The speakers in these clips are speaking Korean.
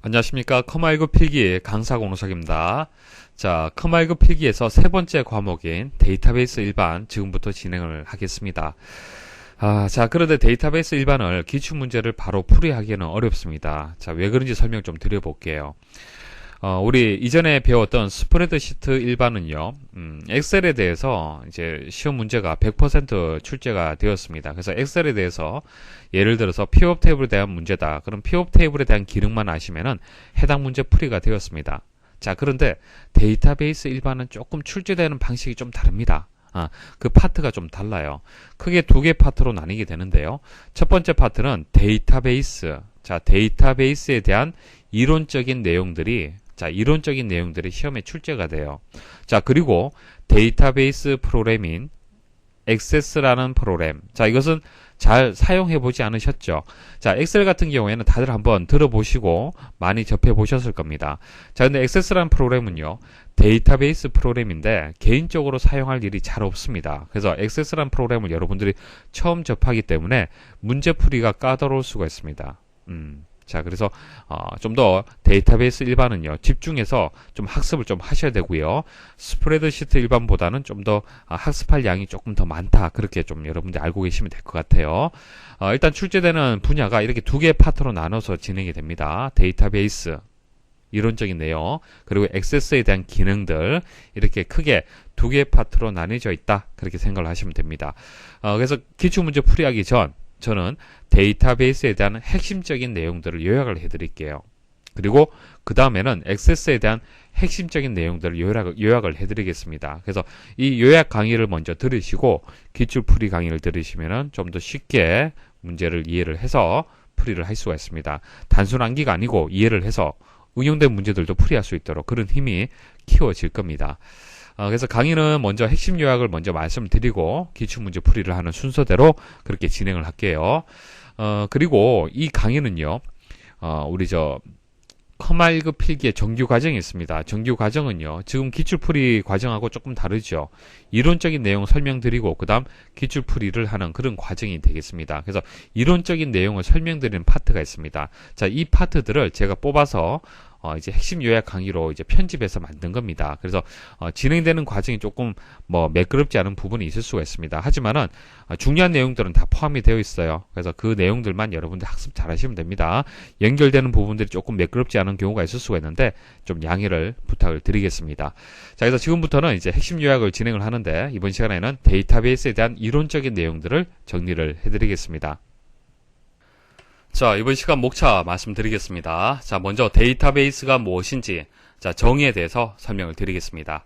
안녕하십니까. 커마이그 필기 강사 공로석입니다. 자, 커마이그 필기에서 세 번째 과목인 데이터베이스 일반 지금부터 진행을 하겠습니다. 자, 그런데 데이터베이스 일반을 기출문제를 바로 풀이하기에는 어렵습니다. 자, 왜 그런지 설명 좀 드려볼게요. 우리 이전에 배웠던 스프레드시트 일반은요, 엑셀에 대해서 이제 시험 문제가 100% 출제가 되었습니다. 그래서 엑셀에 대해서 예를 들어서 픽업 테이블에 대한 문제다. 그럼 픽업 테이블에 대한 기능만 아시면은 해당 문제 풀이가 되었습니다. 자, 그런데 데이터베이스 일반은 조금 출제되는 방식이 좀 다릅니다. 그 파트가 좀 달라요. 크게 두 개 파트로 나뉘게 되는데요. 첫 번째 파트는 데이터베이스. 자, 데이터베이스에 대한 이론적인 내용들이 시험에 출제가 돼요. 자, 그리고 데이터베이스 프로그램인 액세스라는 프로그램. 자, 이것은 잘 사용해 보지 않으셨죠? 자, 엑셀 같은 경우에는 다들 한번 들어보시고 많이 접해 보셨을 겁니다. 자, 근데 액세스라는 프로그램은요, 데이터베이스 프로그램인데 개인적으로 사용할 일이 잘 없습니다. 그래서 액세스라는 프로그램을 여러분들이 처음 접하기 때문에 문제풀이가 까다로울 수가 있습니다. 자, 그래서 좀 더 데이터베이스 일반은요, 집중해서 좀 학습을 좀 하셔야 되고요. 스프레드시트 일반보다는 좀 더 학습할 양이 조금 더 많다. 그렇게 좀 여러분들이 알고 계시면 될 것 같아요. 일단 출제되는 분야가 이렇게 두 개의 파트로 나눠서 진행이 됩니다. 데이터베이스 이론적인 내용, 그리고 액세스에 대한 기능들, 이렇게 크게 두 개의 파트로 나뉘어져 있다. 그렇게 생각을 하시면 됩니다. 그래서 기출문제 풀이하기 전 저는 데이터베이스에 대한 핵심적인 내용들을 요약을 해드릴게요. 그리고 그 다음에는 액세스에 대한 핵심적인 내용들을 요약을 해드리겠습니다. 그래서 이 요약 강의를 먼저 들으시고 기출풀이 강의를 들으시면 좀 더 쉽게 문제를 이해를 해서 풀이를 할 수가 있습니다. 단순 암기가 아니고 이해를 해서 응용된 문제들도 풀이할 수 있도록 그런 힘이 키워질 겁니다. 그래서 강의는 먼저 핵심 요약을 먼저 말씀드리고 기출문제 풀이를 하는 순서대로 그렇게 진행을 할게요. 그리고 이 강의는요, 우리 커마이그 필기의 정규 과정이 있습니다. 정규 과정은요, 지금 기출풀이 과정하고 조금 다르죠. 이론적인 내용 설명드리고 그 다음 기출풀이를 하는 그런 과정이 되겠습니다. 그래서 이론적인 내용을 설명드리는 파트가 있습니다. 자, 이 파트들을 제가 뽑아서 이제 핵심 요약 강의로 이제 편집해서 만든 겁니다. 그래서 진행되는 과정이 조금 매끄럽지 않은 부분이 있을 수가 있습니다. 하지만은 중요한 내용들은 다 포함이 되어 있어요. 그래서 그 내용들만 여러분들 학습 잘 하시면 됩니다. 연결되는 부분들이 조금 매끄럽지 않은 경우가 있을 수가 있는데 좀 양해를 부탁을 드리겠습니다. 자, 그래서 지금부터는 이제 핵심 요약을 진행을 하는데 이번 시간에는 데이터베이스에 대한 이론적인 내용들을 정리를 해드리겠습니다. 자, 이번 시간 목차 말씀드리겠습니다. 자, 먼저 데이터베이스가 무엇인지, 자, 정의에 대해서 설명을 드리겠습니다.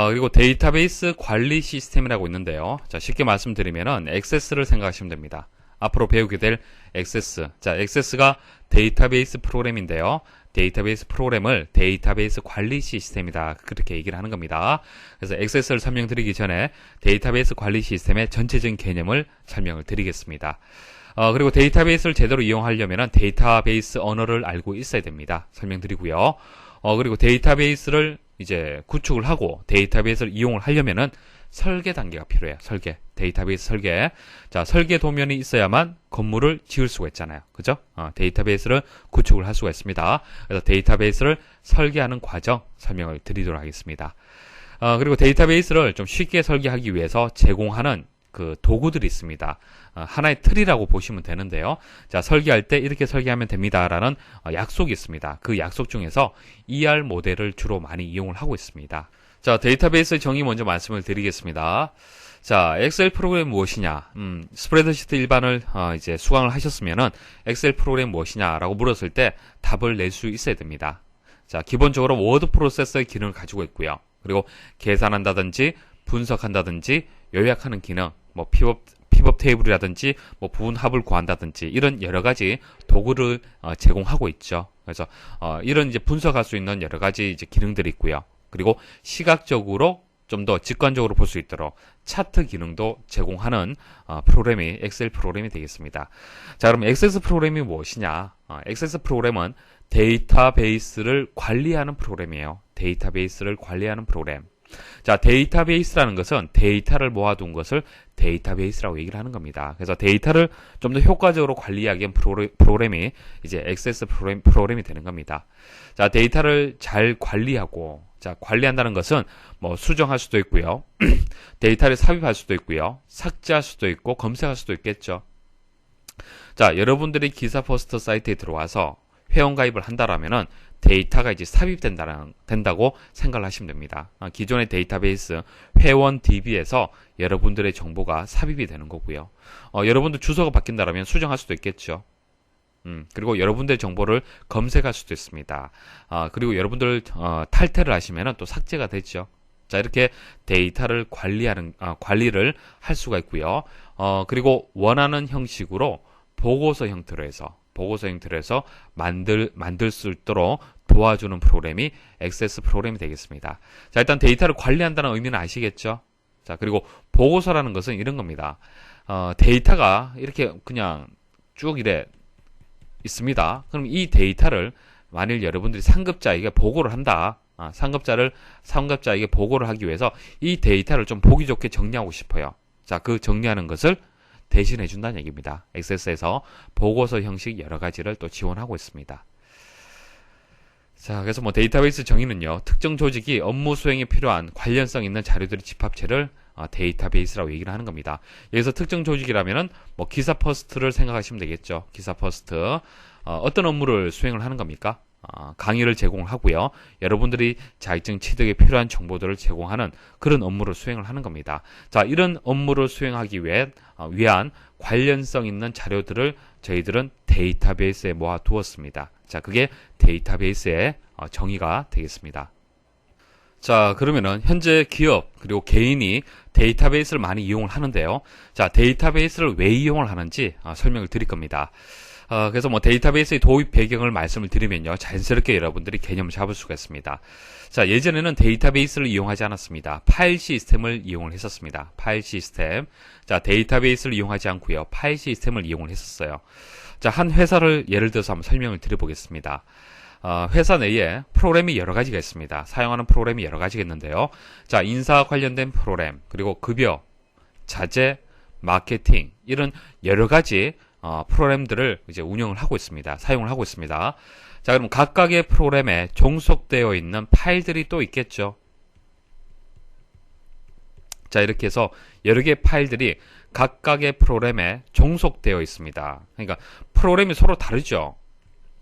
그리고 데이터베이스 관리 시스템이라고 있는데요. 자, 쉽게 말씀드리면은 액세스를 생각하시면 됩니다. 앞으로 배우게 될 액세스. 자, 액세스가 데이터베이스 프로그램인데요. 데이터베이스 프로그램을 데이터베이스 관리 시스템이다. 그렇게 얘기를 하는 겁니다. 그래서 액세스를 설명드리기 전에 데이터베이스 관리 시스템의 전체적인 개념을 설명을 드리겠습니다. 그리고 데이터베이스를 제대로 이용하려면 데이터베이스 언어를 알고 있어야 됩니다. 설명드리고요. 그리고 데이터베이스를 이제 구축을 하고 데이터베이스를 이용을 하려면은 설계 단계가 필요해요. 데이터베이스 설계. 자, 설계 도면이 있어야만 건물을 지을 수가 있잖아요. 그죠? 데이터베이스를 구축을 할 수가 있습니다. 그래서 데이터베이스를 설계하는 과정 설명을 드리도록 하겠습니다. 그리고 데이터베이스를 좀 쉽게 설계하기 위해서 제공하는 그 도구들이 있습니다. 하나의 틀이라고 보시면 되는데요. 자, 설계할 때 이렇게 설계하면 됩니다라는 약속이 있습니다. 그 약속 중에서 ER 모델을 주로 많이 이용을 하고 있습니다. 자, 데이터베이스 정의 먼저 말씀을 드리겠습니다. 자, 엑셀 프로그램 무엇이냐? 스프레드시트 일반을 이제 수강을 하셨으면은 엑셀 프로그램 무엇이냐라고 물었을 때 답을 낼 수 있어야 됩니다. 자, 기본적으로 워드 프로세서의 기능을 가지고 있고요. 그리고 계산한다든지 분석한다든지 요약하는 기능, 픽업 테이블이라든지 부분 합을 구한다든지 이런 여러 가지 도구를 제공하고 있죠. 그래서 이런 이제 분석할 수 있는 여러 가지 이제 기능들이 있고요. 그리고 시각적으로 좀 더 직관적으로 볼 수 있도록 차트 기능도 제공하는 프로그램이 엑셀 프로그램이 되겠습니다. 자, 그럼 액세스 프로그램이 무엇이냐? 액세스 프로그램은 데이터베이스를 관리하는 프로그램이에요. 데이터베이스를 관리하는 프로그램. 자, 데이터베이스라는 것은 데이터를 모아둔 것을 데이터베이스라고 얘기를 하는 겁니다. 그래서 데이터를 좀 더 효과적으로 관리하기 위한 프로그램이 이제 액세스 프로그램이 되는 겁니다. 자, 데이터를 잘 관리하고, 자, 관리한다는 것은 뭐 수정할 수도 있고요. 데이터를 삽입할 수도 있고요. 삭제할 수도 있고, 검색할 수도 있겠죠. 자, 여러분들이 기사포스트 사이트에 들어와서 회원가입을 한다라면은 데이터가 이제 삽입된다고 생각을 하시면 됩니다. 기존의 데이터베이스 회원 DB에서 여러분들의 정보가 삽입이 되는 거고요. 여러분들 주소가 바뀐다라면 수정할 수도 있겠죠. 그리고 여러분들의 정보를 검색할 수도 있습니다. 그리고 여러분들 탈퇴를 하시면은 또 삭제가 되죠. 자, 이렇게 데이터를 관리를 할 수가 있고요. 그리고 원하는 형식으로 보고서 형태로 해서 만들 수 있도록 도와주는 프로그램이 액세스 프로그램이 되겠습니다. 자, 일단 데이터를 관리한다는 의미는 아시겠죠? 자, 그리고 보고서라는 것은 이런 겁니다. 데이터가 이렇게 그냥 쭉 이래 있습니다. 그럼 이 데이터를 만일 여러분들이 상급자에게 보고를 한다. 상급자에게 보고를 하기 위해서 이 데이터를 좀 보기 좋게 정리하고 싶어요. 자, 그 정리하는 것을 대신해 준다는 얘기입니다. 액세스에서 보고서 형식 여러 가지를 또 지원하고 있습니다. 자, 그래서 뭐 데이터베이스 정의는요, 특정 조직이 업무 수행에 필요한 관련성 있는 자료들의 집합체를 데이터베이스라고 얘기를 하는 겁니다. 여기서 특정 조직이라면은 뭐 기사퍼스트를 생각하시면 되겠죠. 기사퍼스트 어떤 업무를 수행을 하는 겁니까? 강의를 제공하고요. 여러분들이 자격증 취득에 필요한 정보들을 제공하는 그런 업무를 수행을 하는 겁니다. 자, 이런 업무를 수행하기 위한 관련성 있는 자료들을 저희들은 데이터베이스에 모아 두었습니다. 자, 그게 데이터베이스의 정의가 되겠습니다. 자, 그러면은 현재 기업 그리고 개인이 데이터베이스를 많이 이용을 하는데요. 자, 데이터베이스를 왜 이용을 하는지 설명을 드릴 겁니다. 그래서 뭐 데이터베이스의 도입 배경을 말씀을 드리면요, 자연스럽게 여러분들이 개념을 잡을 수가 있습니다. 자, 예전에는 데이터베이스를 이용하지 않았습니다. 파일 시스템을 이용을 했었습니다. 파일 시스템. 자, 데이터베이스를 이용하지 않고요, 파일 시스템을 이용을 했었어요. 자, 한 회사를 예를 들어서 한번 설명을 드려보겠습니다. 회사 내에 프로그램이 여러 가지가 있습니다. 사용하는 프로그램이 여러 가지가 있는데요. 자, 인사 관련된 프로그램, 그리고 급여, 자재, 마케팅, 이런 여러 가지 프로그램들을 이제 운영을 하고 있습니다. 사용을 하고 있습니다. 자, 그럼 각각의 프로그램에 종속되어 있는 파일들이 또 있겠죠. 자, 이렇게 해서 여러 개의 파일들이 각각의 프로그램에 종속되어 있습니다. 그러니까 프로그램이 서로 다르죠.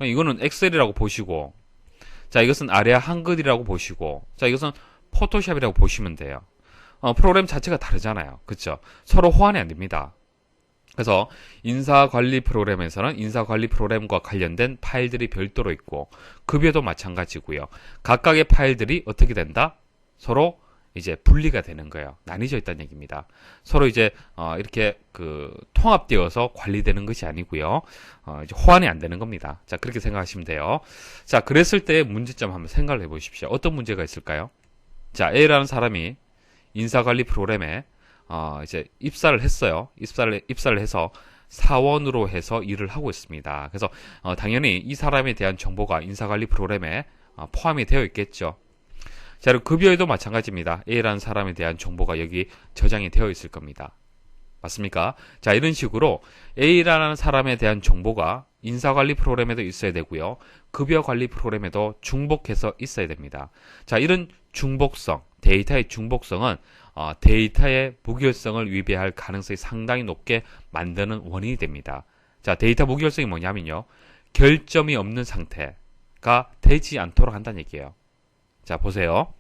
이거는 엑셀이라고 보시고, 자, 이것은 아리아 한글이라고 보시고, 자, 이것은 포토샵이라고 보시면 돼요. 프로그램 자체가 다르잖아요. 그렇죠? 서로 호환이 안 됩니다. 그래서 인사관리 프로그램에서는 인사관리 프로그램과 관련된 파일들이 별도로 있고, 급여도 마찬가지고요. 각각의 파일들이 어떻게 된다? 서로 이제 분리가 되는 거예요. 나뉘어져 있다는 얘기입니다. 서로 이제 이렇게 통합되어서 관리되는 것이 아니고요. 이제 호환이 안 되는 겁니다. 자, 그렇게 생각하시면 돼요. 자, 그랬을 때의 문제점 한번 생각을 해보십시오. 어떤 문제가 있을까요? 자, A라는 사람이 인사관리 프로그램에 이제 입사를 했어요. 입사를 해서 사원으로 해서 일을 하고 있습니다. 그래서 당연히 이 사람에 대한 정보가 인사관리 프로그램에 포함이 되어 있겠죠. 자, 그리고 급여에도 마찬가지입니다. A라는 사람에 대한 정보가 여기 저장이 되어 있을 겁니다. 맞습니까? 자, 이런 식으로 A라는 사람에 대한 정보가 인사관리 프로그램에도 있어야 되고요. 급여관리 프로그램에도 중복해서 있어야 됩니다. 자, 이런 중복성, 데이터의 중복성은 데이터의 무결성을 위배할 가능성이 상당히 높게 만드는 원인이 됩니다. 자, 데이터 무결성이 뭐냐면요, 결점이 없는 상태가 되지 않도록 한다는 얘기예요. 자, 보세요.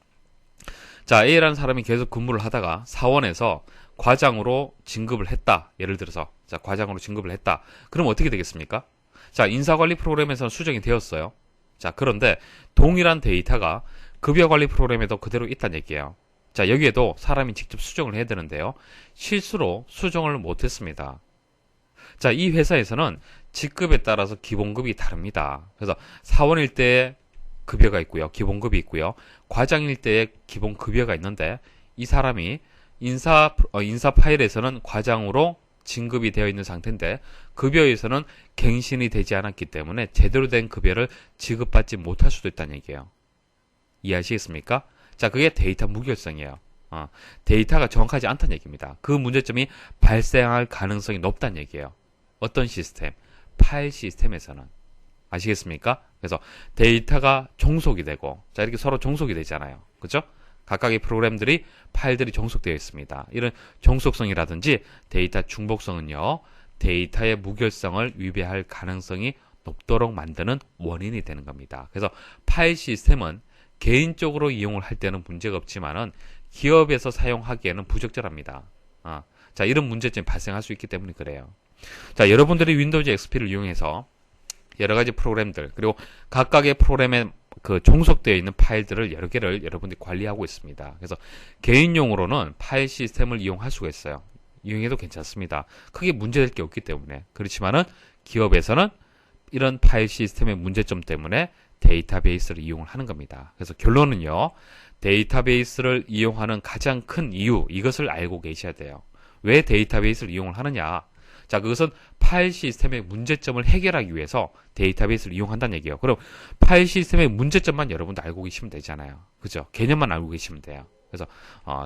자, A라는 사람이 계속 근무를 하다가 사원에서 과장으로 진급을 했다. 예를 들어서, 자, 과장으로 진급을 했다. 그럼 어떻게 되겠습니까? 자, 인사관리 프로그램에서는 수정이 되었어요. 자, 그런데 동일한 데이터가 급여관리 프로그램에도 그대로 있다는 얘기예요. 자, 여기에도 사람이 직접 수정을 해야 되는데요, 실수로 수정을 못했습니다. 자, 이 회사에서는 직급에 따라서 기본급이 다릅니다. 그래서 사원일 때 급여가 있고요, 기본급이 있고요, 과장일 때의 기본급여가 있는데, 이 사람이 인사 파일에서는 과장으로 진급이 되어 있는 상태인데, 급여에서는 갱신이 되지 않았기 때문에 제대로 된 급여를 지급받지 못할 수도 있다는 얘기예요. 이해하시겠습니까? 자, 그게 데이터 무결성이에요. 데이터가 정확하지 않다는 얘기입니다. 그 문제점이 발생할 가능성이 높다는 얘기예요. 어떤 시스템? 파일 시스템에서는. 아시겠습니까? 그래서 데이터가 종속이 되고, 자, 이렇게 서로 종속이 되잖아요. 그죠? 각각의 프로그램들이 파일들이 종속되어 있습니다. 이런 종속성이라든지 데이터 중복성은요, 데이터의 무결성을 위배할 가능성이 높도록 만드는 원인이 되는 겁니다. 그래서 파일 시스템은 개인적으로 이용을 할 때는 문제가 없지만은 기업에서 사용하기에는 부적절합니다. 자, 이런 문제점이 발생할 수 있기 때문에 그래요. 자, 여러분들이 윈도우즈 XP를 이용해서 여러 가지 프로그램들, 그리고 각각의 프로그램에 그 종속되어 있는 파일들을 여러 개를 여러분들이 관리하고 있습니다. 그래서 개인용으로는 파일 시스템을 이용할 수가 있어요. 이용해도 괜찮습니다. 크게 문제될 게 없기 때문에. 그렇지만은 기업에서는 이런 파일 시스템의 문제점 때문에 데이터베이스를 이용을 하는 겁니다. 그래서 결론은요, 데이터베이스를 이용하는 가장 큰 이유, 이것을 알고 계셔야 돼요. 왜 데이터베이스를 이용을 하느냐? 자, 그것은 파일 시스템의 문제점을 해결하기 위해서 데이터베이스를 이용한다는 얘기예요. 그럼 파일 시스템의 문제점만 여러분도 알고 계시면 되잖아요. 그죠? 개념만 알고 계시면 돼요. 그래서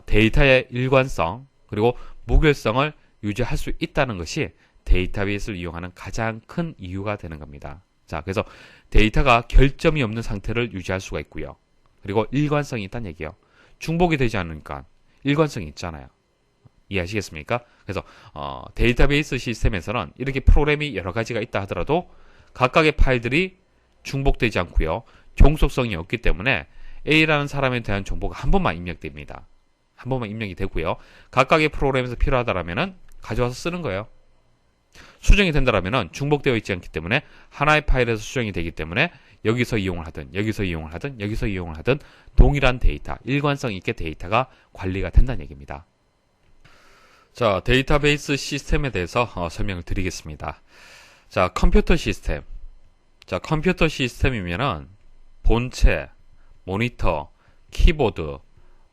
데이터의 일관성 그리고 무결성을 유지할 수 있다는 것이 데이터베이스를 이용하는 가장 큰 이유가 되는 겁니다. 자, 그래서 데이터가 결점이 없는 상태를 유지할 수가 있고요. 그리고 일관성이 있다는 얘기예요. 중복이 되지 않으니까 일관성이 있잖아요. 이해하시겠습니까? 그래서 데이터베이스 시스템에서는 이렇게 프로그램이 여러 가지가 있다 하더라도 각각의 파일들이 중복되지 않고요. 종속성이 없기 때문에 A라는 사람에 대한 정보가 한 번만 입력됩니다. 한 번만 입력이 되고요. 각각의 프로그램에서 필요하다라면은 가져와서 쓰는 거예요. 수정이 된다라면은 중복되어 있지 않기 때문에 하나의 파일에서 수정이 되기 때문에 여기서 이용을 하든 여기서 이용을 하든 여기서 이용을 하든 동일한 데이터, 일관성 있게 데이터가 관리가 된다는 얘기입니다. 자, 데이터베이스 시스템에 대해서 설명을 드리겠습니다. 자, 컴퓨터 시스템. 자, 컴퓨터 시스템이면은 본체, 모니터, 키보드,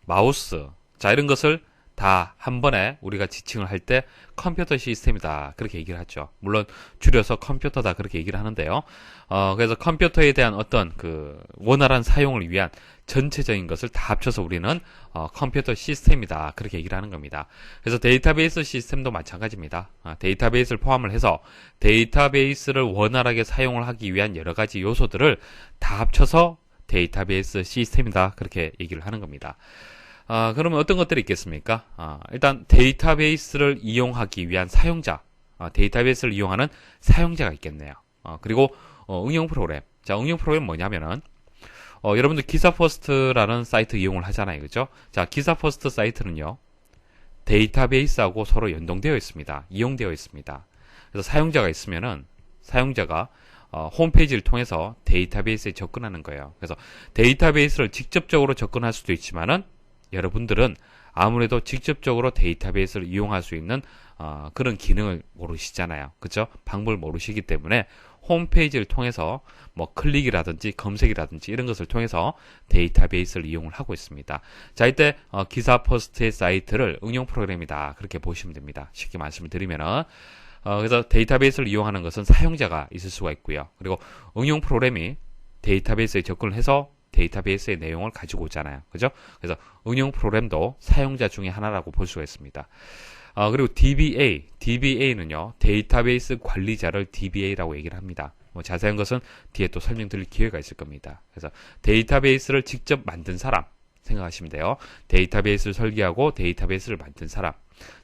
마우스, 자, 이런 것을 다 한 번에 우리가 지칭을 할 때 컴퓨터 시스템이다. 그렇게 얘기를 하죠. 물론 줄여서 컴퓨터다. 그렇게 얘기를 하는데요. 그래서 컴퓨터에 대한 어떤 그 원활한 사용을 위한 전체적인 것을 다 합쳐서 우리는 컴퓨터 시스템이다. 그렇게 얘기를 하는 겁니다. 그래서 데이터베이스 시스템도 마찬가지입니다. 데이터베이스를 포함을 해서 데이터베이스를 원활하게 사용을 하기 위한 여러 가지 요소들을 다 합쳐서 데이터베이스 시스템이다. 그렇게 얘기를 하는 겁니다. 그러면 어떤 것들이 있겠습니까? 일단 데이터베이스를 이용하기 위한 사용자, 데이터베이스를 이용하는 사용자가 있겠네요. 그리고 응용 프로그램. 자, 응용 프로그램 뭐냐면은 여러분들 기사퍼스트라는 사이트 이용을 하잖아요. 그죠? 자, 기사퍼스트 사이트는요. 데이터베이스하고 서로 연동되어 있습니다. 이용되어 있습니다. 그래서 사용자가 있으면은 사용자가 홈페이지를 통해서 데이터베이스에 접근하는 거예요. 그래서 데이터베이스를 직접적으로 접근할 수도 있지만은 여러분들은 아무래도 직접적으로 데이터베이스를 이용할 수 있는 그런 기능을 모르시잖아요. 그죠? 방법을 모르시기 때문에 홈페이지를 통해서 뭐 클릭이라든지 검색이라든지 이런 것을 통해서 데이터베이스를 이용을 하고 있습니다. 자, 이때 기사퍼스트의 사이트를 응용 프로그램이다. 그렇게 보시면 됩니다. 쉽게 말씀을 드리면은 그래서 데이터베이스를 이용하는 것은 사용자가 있을 수가 있고요. 그리고 응용 프로그램이 데이터베이스에 접근을 해서 데이터베이스의 내용을 가지고 오잖아요. 그죠? 그래서 응용 프로그램도 사용자 중에 하나라고 볼 수가 있습니다. 그리고 DBA는요, 데이터베이스 관리자를 DBA라고 얘기를 합니다. 뭐 자세한 것은 뒤에 또 설명드릴 기회가 있을 겁니다. 그래서 데이터베이스를 직접 만든 사람 생각하시면 돼요. 데이터베이스를 설계하고 데이터베이스를 만든 사람.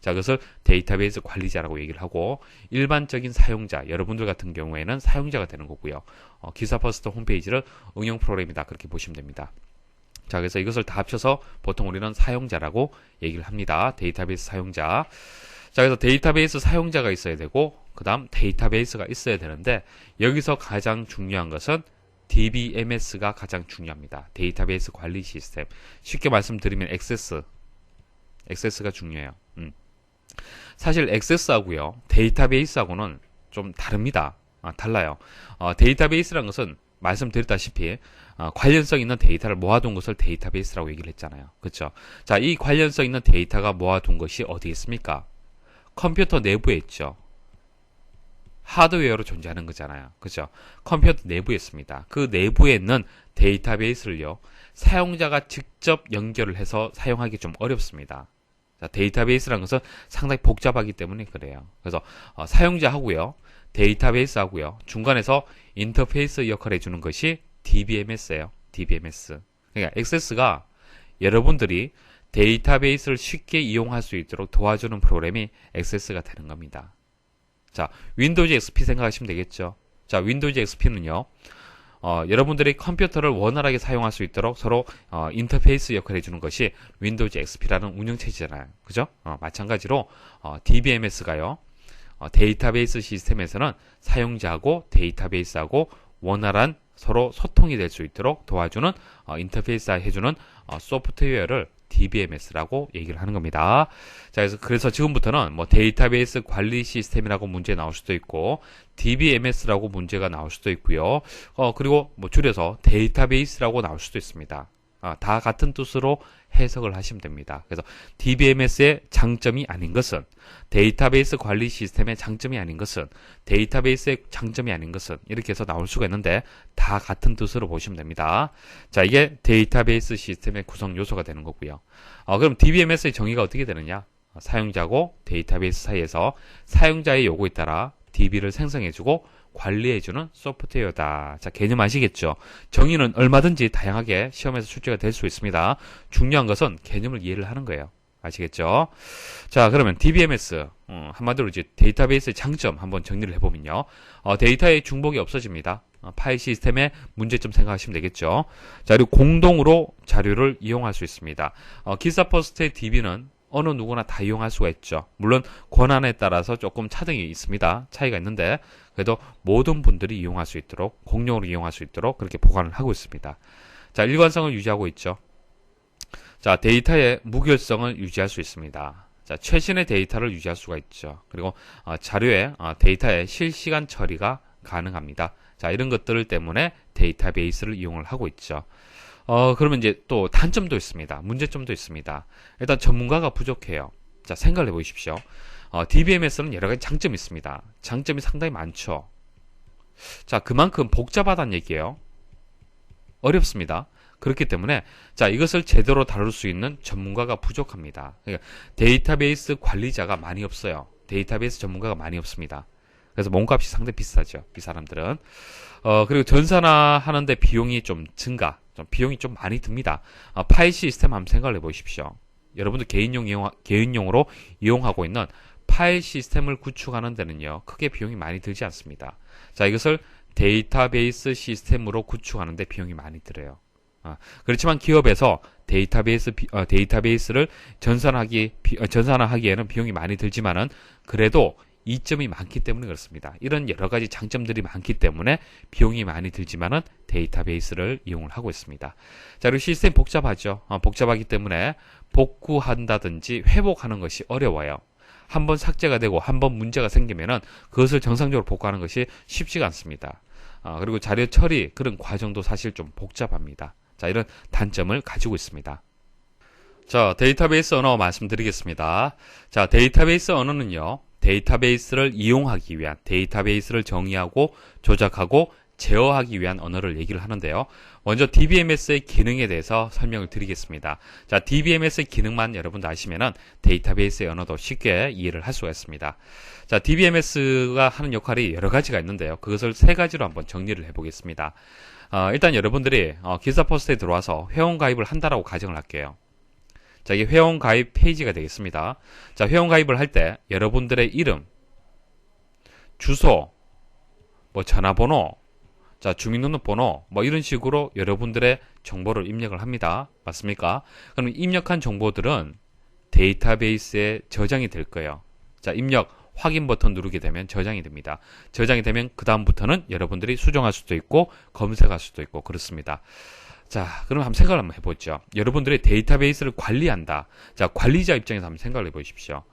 자, 그것을 데이터베이스 관리자라고 얘기를 하고, 일반적인 사용자, 여러분들 같은 경우에는 사용자가 되는 거고요. 기사퍼스트 홈페이지를 응용 프로그램이다. 그렇게 보시면 됩니다. 자, 그래서 이것을 다 합쳐서 보통 우리는 사용자라고 얘기를 합니다. 데이터베이스 사용자. 자, 그래서 데이터베이스 사용자가 있어야 되고, 그 다음 데이터베이스가 있어야 되는데, 여기서 가장 중요한 것은 DBMS가 가장 중요합니다. 데이터베이스 관리 시스템. 쉽게 말씀드리면 액세스가 중요해요. 사실 액세스하고요, 데이터베이스하고는 좀 다릅니다. 달라요. 데이터베이스라는 것은 말씀드렸다시피 관련성 있는 데이터를 모아둔 것을 데이터베이스라고 얘기를 했잖아요. 그렇죠? 자, 이 관련성 있는 데이터가 모아둔 것이 어디에 있습니까? 컴퓨터 내부에 있죠. 하드웨어로 존재하는 거잖아요. 그죠? 컴퓨터 내부에 있습니다. 그 내부에 있는 데이터베이스를요, 사용자가 직접 연결을 해서 사용하기 좀 어렵습니다. 자, 데이터베이스라는 것은 상당히 복잡하기 때문에 그래요. 그래서 사용자하고요, 데이터베이스하고요, 중간에서 인터페이스 역할을 해주는 것이 DBMS예요. DBMS. 그러니까 액세스가 여러분들이 데이터베이스를 쉽게 이용할 수 있도록 도와주는 프로그램이 액세스가 되는 겁니다. 자, 윈도우즈 XP 생각하시면 되겠죠. 자, 윈도우즈 XP는요, 여러분들이 컴퓨터를 원활하게 사용할 수 있도록 서로 인터페이스 역할을 해주는 것이 윈도우즈 XP라는 운영체제잖아요. 그죠? 마찬가지로 DBMS가요, 데이터베이스 시스템에서는 사용자하고 데이터베이스하고 원활한 서로 소통이 될 수 있도록 도와주는 인터페이스 해주는 소프트웨어를 DBMS라고 얘기를 하는 겁니다. 자, 그래서 지금부터는 뭐 데이터베이스 관리 시스템이라고 문제 나올 수도 있고, DBMS라고 문제가 나올 수도 있고요. 그리고 뭐 줄여서 데이터베이스라고 나올 수도 있습니다. 다 같은 뜻으로 해석을 하시면 됩니다. 그래서 DBMS의 장점이 아닌 것은, 데이터베이스 관리 시스템의 장점이 아닌 것은, 데이터베이스의 장점이 아닌 것은, 이렇게 해서 나올 수가 있는데 다 같은 뜻으로 보시면 됩니다. 자, 이게 데이터베이스 시스템의 구성 요소가 되는 거고요. 그럼 DBMS의 정의가 어떻게 되느냐? 사용자고 데이터베이스 사이에서 사용자의 요구에 따라 DB를 생성해주고 관리해주는 소프트웨어다. 자, 개념 아시겠죠? 정의는 얼마든지 다양하게 시험에서 출제가 될 수 있습니다. 중요한 것은 개념을 이해를 하는 거예요. 아시겠죠? 자, 그러면 DBMS, 한마디로 이제 데이터베이스의 장점 한번 정리를 해보면요. 데이터의 중복이 없어집니다. 파일 시스템의 문제점 생각하시면 되겠죠. 자, 그리고 공동으로 자료를 이용할 수 있습니다. 기사포스트의 DB는 어느 누구나 다 이용할 수가 있죠. 물론 권한에 따라서 조금 차등이 있습니다. 차이가 있는데 그래도 모든 분들이 이용할 수 있도록, 공용으로 이용할 수 있도록 그렇게 보관을 하고 있습니다. 자, 일관성을 유지하고 있죠. 자, 데이터의 무결성을 유지할 수 있습니다. 자, 최신의 데이터를 유지할 수가 있죠. 그리고 자료의 데이터의 실시간 처리가 가능합니다. 자, 이런 것들 때문에 데이터베이스를 이용을 하고 있죠. 그러면 이제 또 단점도 있습니다. 문제점도 있습니다. 일단 전문가가 부족해요. 자, 생각을 해보십시오. DBMS는 여러 가지 장점이 있습니다. 장점이 상당히 많죠. 자, 그만큼 복잡하다는 얘기예요. 어렵습니다. 그렇기 때문에 자, 이것을 제대로 다룰 수 있는 전문가가 부족합니다. 그러니까 데이터베이스 관리자가 많이 없어요. 데이터베이스 전문가가 많이 없습니다. 그래서 몸값이 상당히 비싸죠. 이 사람들은. 그리고 전산화 하는데 비용이 좀 증가, 비용이 좀 많이 듭니다. 파일 시스템 한번 생각을 해보십시오. 여러분들 개인용으로 이용하고 있는 파일 시스템을 구축하는 데는요, 크게 비용이 많이 들지 않습니다. 자, 이것을 데이터베이스 시스템으로 구축하는 데 비용이 많이 들어요. 그렇지만 기업에서 데이터베이스를 전산화하기에는 비용이 많이 들지만은 그래도 이점이 많기 때문에 그렇습니다. 이런 여러 가지 장점들이 많기 때문에 비용이 많이 들지만은 데이터베이스를 이용을 하고 있습니다. 자, 그리고 시스템 복잡하죠. 복잡하기 때문에 복구한다든지 회복하는 것이 어려워요. 한번 삭제가 되고 한번 문제가 생기면은 그것을 정상적으로 복구하는 것이 쉽지가 않습니다. 그리고 자료 처리 그런 과정도 사실 좀 복잡합니다. 자, 이런 단점을 가지고 있습니다. 자, 데이터베이스 언어 말씀드리겠습니다. 자, 데이터베이스 언어는요, 데이터베이스를 이용하기 위한, 데이터베이스를 정의하고 조작하고 제어하기 위한 언어를 얘기를 하는데요. 먼저 DBMS의 기능에 대해서 설명을 드리겠습니다. 자, DBMS의 기능만 여러분도 아시면은 데이터베이스의 언어도 쉽게 이해를 할 수가 있습니다. 자, DBMS가 하는 역할이 여러 가지가 있는데요. 그것을 세 가지로 한번 정리를 해보겠습니다. 일단 여러분들이 기사포스트에 들어와서 회원가입을 한다라고 가정을 할게요. 자, 이게 회원가입 페이지가 되겠습니다. 자, 회원가입을 할 때 여러분들의 이름, 주소, 뭐 전화번호, 자, 주민등록번호, 뭐 이런 식으로 여러분들의 정보를 입력을 합니다. 맞습니까? 그럼 입력한 정보들은 데이터베이스에 저장이 될 거예요. 자, 입력 확인 버튼 누르게 되면 저장이 됩니다. 저장이 되면 그 다음부터는 여러분들이 수정할 수도 있고 검색할 수도 있고 그렇습니다. 자, 그럼 한번 생각을 한번 해보죠. 여러분들이 데이터베이스를 관리한다. 자, 관리자 입장에서 한번 생각을 해보십시오.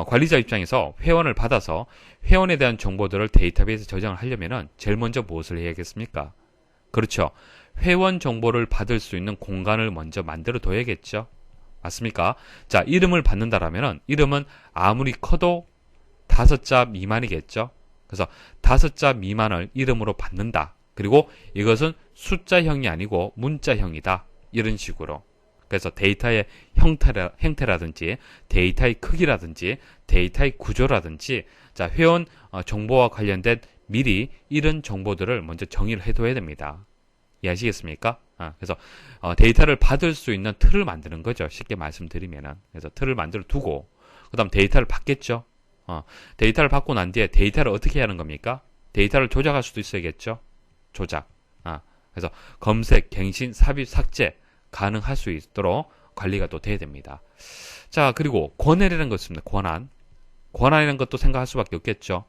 관리자 입장에서 회원을 받아서 회원에 대한 정보들을 데이터베이스에 저장을 하려면은 제일 먼저 무엇을 해야겠습니까? 그렇죠. 회원 정보를 받을 수 있는 공간을 먼저 만들어 둬야겠죠. 맞습니까? 자, 이름을 받는다라면은 이름은 아무리 커도 5자 미만이겠죠. 그래서 5자 미만을 이름으로 받는다. 그리고 이것은 숫자형이 아니고 문자형이다. 이런 식으로. 그래서 데이터의 형태라든지 데이터의 크기라든지 데이터의 구조라든지 자, 회원 정보와 관련된 미리 이런 정보들을 먼저 정의를 해둬야 됩니다. 이해하시겠습니까? 그래서 데이터를 받을 수 있는 틀을 만드는 거죠. 쉽게 말씀드리면은. 그래서 틀을 만들어 두고 그 다음 데이터를 받겠죠. 데이터를 받고 난 뒤에 데이터를 어떻게 하는 겁니까? 데이터를 조작할 수도 있어야겠죠. 조작. 그래서 검색, 갱신, 삽입, 삭제 가능할 수 있도록 관리가 또 돼야 됩니다. 자, 그리고 권한이라는 거 있습니다. 권한이라는 것도 생각할 수밖에 없겠죠.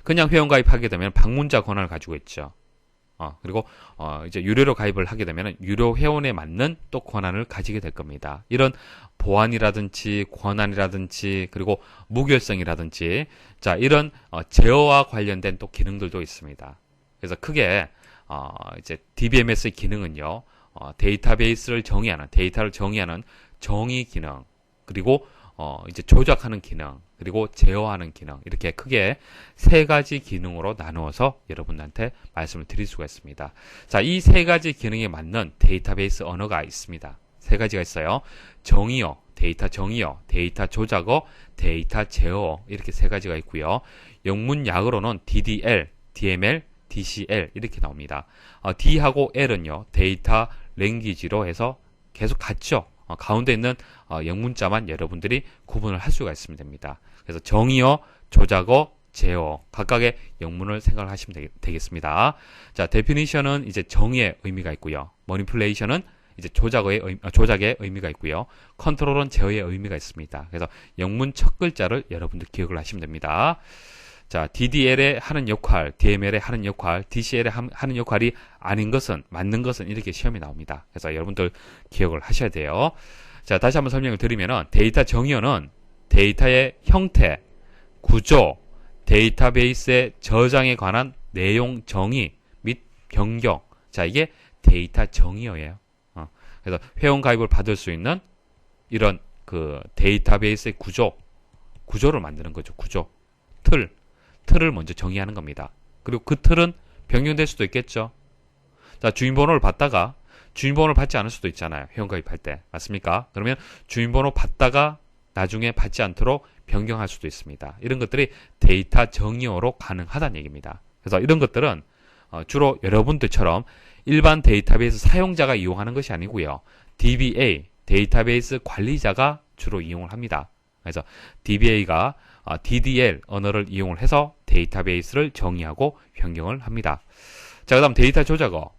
그냥 회원 가입하게 되면 방문자 권한을 가지고 있죠. 그리고 이제 유료로 가입을 하게 되면 유료 회원에 맞는 또 권한을 가지게 될 겁니다. 이런 보안이라든지 권한이라든지 그리고 무결성이라든지 자, 이런 제어와 관련된 또 기능들도 있습니다. 그래서 크게 이제 DBMS의 기능은요. 데이터를 정의하는 정의 기능, 그리고 이제 조작하는 기능, 그리고 제어하는 기능, 이렇게 크게 3가지 기능으로 나누어서 여러분한테 말씀을 드릴 수가 있습니다. 자, 이 3가지 기능에 맞는 데이터베이스 언어가 있습니다. 3가지가 있어요. 정의어, 데이터 정의어, 데이터 조작어, 데이터 제어어, 이렇게 3가지가 있고요. 영문약으로는 DDL, DML, DCL 이렇게 나옵니다. D하고 L은요, 데이터 랭귀지로 해서 계속 같죠. 가운데 있는 영문자만 여러분들이 구분을 할 수가 있으면 됩니다. 그래서 정의어, 조작어, 제어 각각의 영문을 생각을 하시면 되겠습니다. 자, definition은 이제 정의의 의미가 있고요. manipulation은 이제 조작의 의미가 있고요. 컨트롤은 제어의 의미가 있습니다. 그래서 영문 첫 글자를 여러분들 기억을 하시면 됩니다. 자, DDL에 하는 역할, DML에 하는 역할, DCL에 하는 역할이 아닌 것은, 맞는 것은 이렇게 시험이 나옵니다. 그래서 여러분들 기억을 하셔야 돼요. 자, 다시 한번 설명을 드리면은 데이터 정의어는 데이터의 형태, 구조, 데이터베이스의 저장에 관한 내용 정의 및 변경. 자, 이게 데이터 정의어예요. 그래서 회원 가입을 받을 수 있는 이런 그 데이터베이스의 구조를 만드는 거죠. 틀을 먼저 정의하는 겁니다. 그리고 그 틀은 변경될 수도 있겠죠. 자, 주인번호를 받다가 주인번호를 받지 않을 수도 있잖아요. 회원가입할 때. 맞습니까? 그러면 주인번호 받다가 나중에 받지 않도록 변경할 수도 있습니다. 이런 것들이 데이터 정의어로 가능하다는 얘기입니다. 그래서 이런 것들은 주로 여러분들처럼 일반 데이터베이스 사용자가 이용하는 것이 아니고요. DBA, 데이터베이스 관리자가 주로 이용을 합니다. 그래서 DBA가 DDL 언어를 이용을 해서 데이터베이스를 정의하고 변경을 합니다. 자, 그 다음 데이터 조작어.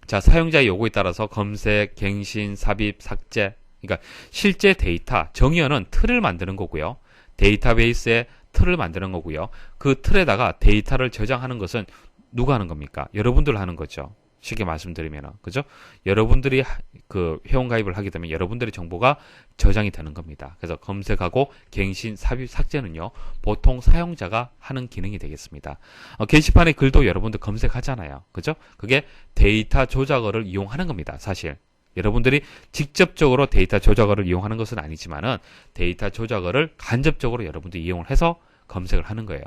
자, 사용자의 요구에 따라서 검색, 갱신, 삽입, 삭제. 그러니까 실제 데이터, 정의어는 틀을 만드는 거고요. 데이터베이스에 틀을 만드는 거고요. 그 틀에다가 데이터를 저장하는 것은 누가 하는 겁니까? 여러분들 하는 거죠. 쉽게 말씀드리면, 그죠? 여러분들이 그 회원 가입을 하게 되면 여러분들의 정보가 저장이 되는 겁니다. 그래서 검색하고 갱신, 삽입, 삭제는요, 보통 사용자가 하는 기능이 되겠습니다. 게시판에 글도 여러분들 검색하잖아요. 그죠? 그게 데이터 조작어를 이용하는 겁니다. 사실. 여러분들이 직접적으로 데이터 조작어를 이용하는 것은 아니지만은 데이터 조작어를 간접적으로 여러분들이 이용을 해서 검색을 하는 거예요.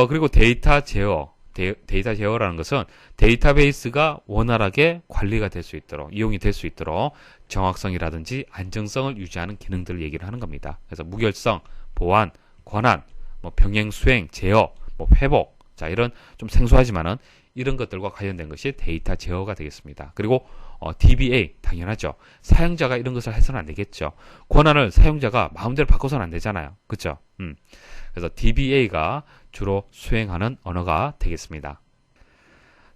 그리고 데이터 제어. 데이터 제어라는 것은 데이터베이스가 원활하게 관리가 될 수 있도록, 이용이 될 수 있도록 정확성이라든지 안정성을 유지하는 기능들을 얘기를 하는 겁니다. 그래서 무결성, 보안, 권한, 병행, 수행, 제어, 회복. 자, 이런 좀 생소하지만은 이런 것들과 관련된 것이 데이터 제어가 되겠습니다. 그리고 DBA, 당연하죠. 사용자가 이런 것을 해서는 안 되겠죠. 권한을 사용자가 마음대로 바꿔서는 안 되잖아요. 그렇죠? 그래서 DBA가 주로 수행하는 언어가 되겠습니다.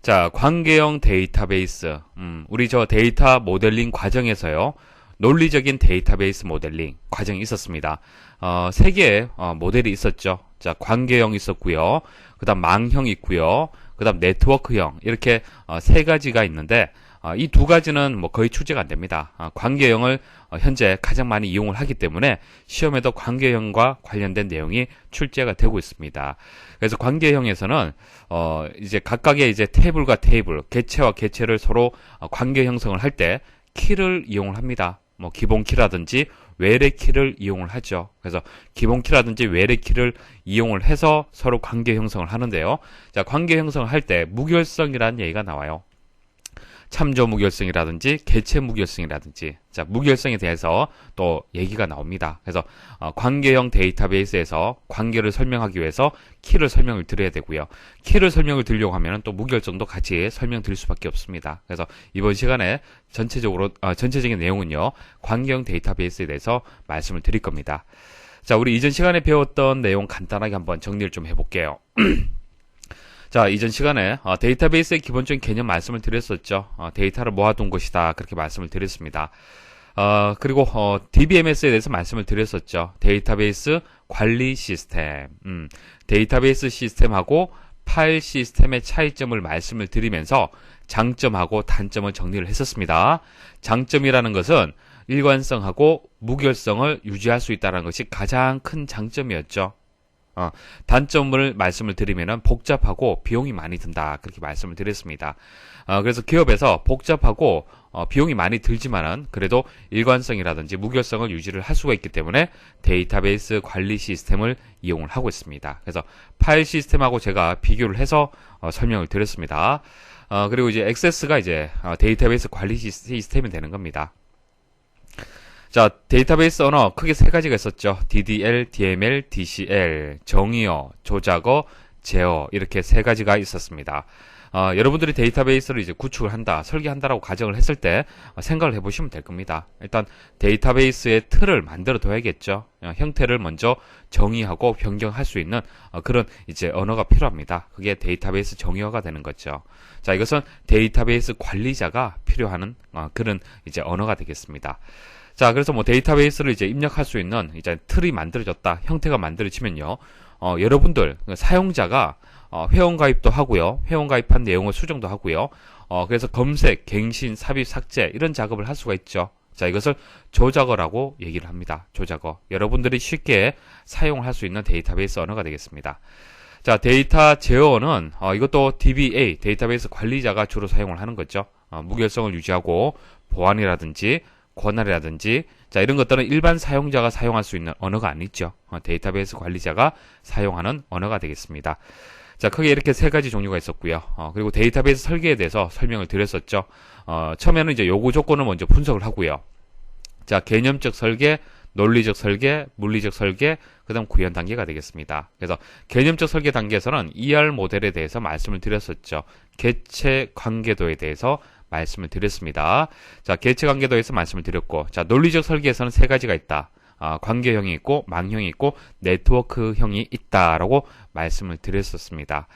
자, 관계형 데이터베이스. 우리 저 데이터 모델링 과정에서요. 논리적인 데이터베이스 모델링 과정이 있었습니다. 3개의 모델이 있었죠. 자, 관계형 있었고요. 그다음 망형 있고요. 그다음 네트워크형. 이렇게 3가지가 있는데 이 2가지는 거의 출제가 안 됩니다. 관계형을 현재 가장 많이 이용을 하기 때문에 시험에도 관계형과 관련된 내용이 출제가 되고 있습니다. 그래서 관계형에서는 이제 각각의 이제 테이블과 테이블, 객체와 객체를 서로 관계 형성을 할 때 키를 이용을 합니다. 기본 키라든지 외래 키를 이용을 하죠. 그래서 기본 키라든지 외래 키를 이용을 해서 서로 관계 형성을 하는데요. 자, 관계 형성을 할 때 무결성이라는 얘기가 나와요. 참조 무결성이라든지 개체 무결성이라든지, 자, 무결성에 대해서 또 얘기가 나옵니다. 그래서 관계형 데이터베이스에서 관계를 설명하기 위해서 키를 설명을 드려야 되고요. 키를 설명을 드리려고 하면 또 무결성도 같이 설명드릴 수밖에 없습니다. 그래서 이번 시간에 전체적인 내용은요, 관계형 데이터베이스에 대해서 말씀을 드릴 겁니다. 자, 우리 이전 시간에 배웠던 내용 간단하게 한번 정리를 좀 해볼게요. 자, 이전 시간에 데이터베이스의 기본적인 개념 말씀을 드렸었죠. 데이터를 모아둔 것이다, 그렇게 말씀을 드렸습니다. 그리고 DBMS에 대해서 말씀을 드렸었죠. 데이터베이스 관리 시스템. 데이터베이스 시스템하고 파일 시스템의 차이점을 말씀을 드리면서 장점하고 단점을 정리를 했었습니다. 장점이라는 것은 일관성하고 무결성을 유지할 수 있다는 것이 가장 큰 장점이었죠. 단점을 말씀을 드리면은 복잡하고 비용이 많이 든다, 그렇게 말씀을 드렸습니다. 그래서 기업에서 복잡하고 비용이 많이 들지만은 그래도 일관성이라든지 무결성을 유지를 할 수가 있기 때문에 데이터베이스 관리 시스템을 이용을 하고 있습니다. 그래서 파일 시스템하고 제가 비교를 해서 설명을 드렸습니다. 그리고 이제 액세스가 이제 데이터베이스 관리 시스템이 되는 겁니다. 자, 데이터베이스 언어 크게 세 가지가 있었죠. DDL, DML, DCL, 정의어, 조작어, 제어, 이렇게 세 가지가 있었습니다. 여러분들이 데이터베이스를 이제 구축을 한다, 설계한다라고 가정을 했을 때 생각을 해보시면 될 겁니다. 일단 데이터베이스의 틀을 만들어 둬야겠죠. 형태를 먼저 정의하고 변경할 수 있는 그런 이제 언어가 필요합니다. 그게 데이터베이스 정의어가 되는 거죠. 자, 이것은 데이터베이스 관리자가 필요한 그런 이제 언어가 되겠습니다. 자, 그래서 뭐 데이터베이스를 이제 입력할 수 있는 이제 틀이 만들어졌다, 형태가 만들어지면요, 여러분들 사용자가 회원 가입도 하고요, 회원 가입한 내용을 수정도 하고요, 그래서 검색, 갱신, 삽입, 삭제 이런 작업을 할 수가 있죠. 자, 이것을 조작어라고 얘기를 합니다. 조작어. 여러분들이 쉽게 사용할 수 있는 데이터베이스 언어가 되겠습니다. 자, 데이터 제어는 이것도 DBA, 데이터베이스 관리자가 주로 사용을 하는 거죠. 무결성을 유지하고 보안이라든지 권한이라든지, 자, 이런 것들은 일반 사용자가 사용할 수 있는 언어가 아니죠. 데이터베이스 관리자가 사용하는 언어가 되겠습니다. 자, 크게 이렇게 세 가지 종류가 있었고요. 그리고 데이터베이스 설계에 대해서 설명을 드렸었죠. 처음에는 이제 요구 조건을 먼저 분석을 하고요. 자, 개념적 설계, 논리적 설계, 물리적 설계, 그 다음 구현 단계가 되겠습니다. 그래서 개념적 설계 단계에서는 ER 모델에 대해서 말씀을 드렸었죠. 개체 관계도에 대해서 말씀을 드렸습니다. 자, 개체 관계도에서 말씀을 드렸고, 자, 논리적 설계에서는 세 가지가 있다. 관계형이 있고, 망형이 있고, 네트워크형이 있다라고 말씀을 드렸었습니다.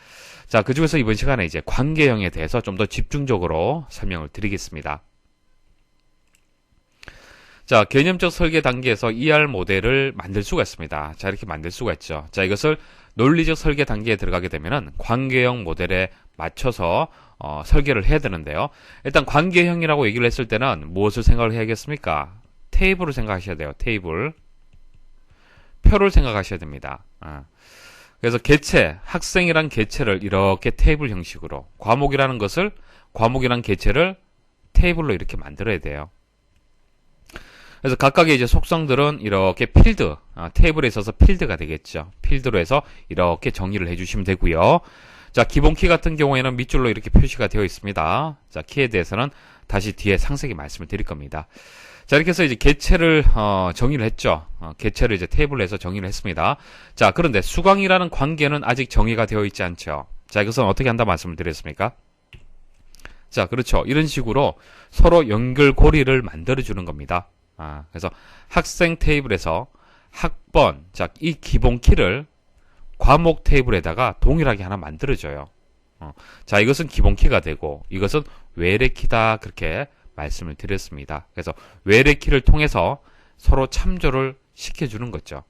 자, 그 중에서 이번 시간에 이제 관계형에 대해서 좀 더 집중적으로 설명을 드리겠습니다. 자, 개념적 설계 단계에서 ER 모델을 만들 수가 있습니다. 자, 이렇게 만들 수가 있죠. 자, 이것을 논리적 설계 단계에 들어가게 되면은 관계형 모델에 맞춰서 설계를 해야 되는데요. 일단 관계형이라고 얘기를 했을 때는 무엇을 생각을 해야겠습니까? 테이블을 생각하셔야 돼요. 테이블. 표를 생각하셔야 됩니다. 그래서 개체, 학생이란 개체를 이렇게 테이블 형식으로, 과목이라는 개체를 테이블로 이렇게 만들어야 돼요. 그래서 각각의 이제 속성들은 이렇게 필드, 테이블에 있어서 필드가 되겠죠. 필드로 해서 이렇게 정의를 해주시면 되고요. 자, 기본 키 같은 경우에는 밑줄로 이렇게 표시가 되어 있습니다. 자, 키에 대해서는 다시 뒤에 상세히 말씀을 드릴 겁니다. 자, 이렇게 해서 이제 개체를 정의를 했죠. 개체를 이제 테이블로 해서 정의를 했습니다. 자, 그런데 수강이라는 관계는 아직 정의가 되어 있지 않죠. 자, 이것은 어떻게 한다 말씀을 드렸습니까? 자, 그렇죠. 이런 식으로 서로 연결고리를 만들어 주는 겁니다. 그래서 학생 테이블에서 학번, 자, 이 기본 키를 과목 테이블에다가 동일하게 하나 만들어줘요. 자, 이것은 기본 키가 되고 이것은 외래 키다, 그렇게 말씀을 드렸습니다. 그래서 외래 키를 통해서 서로 참조를 시켜주는 거죠.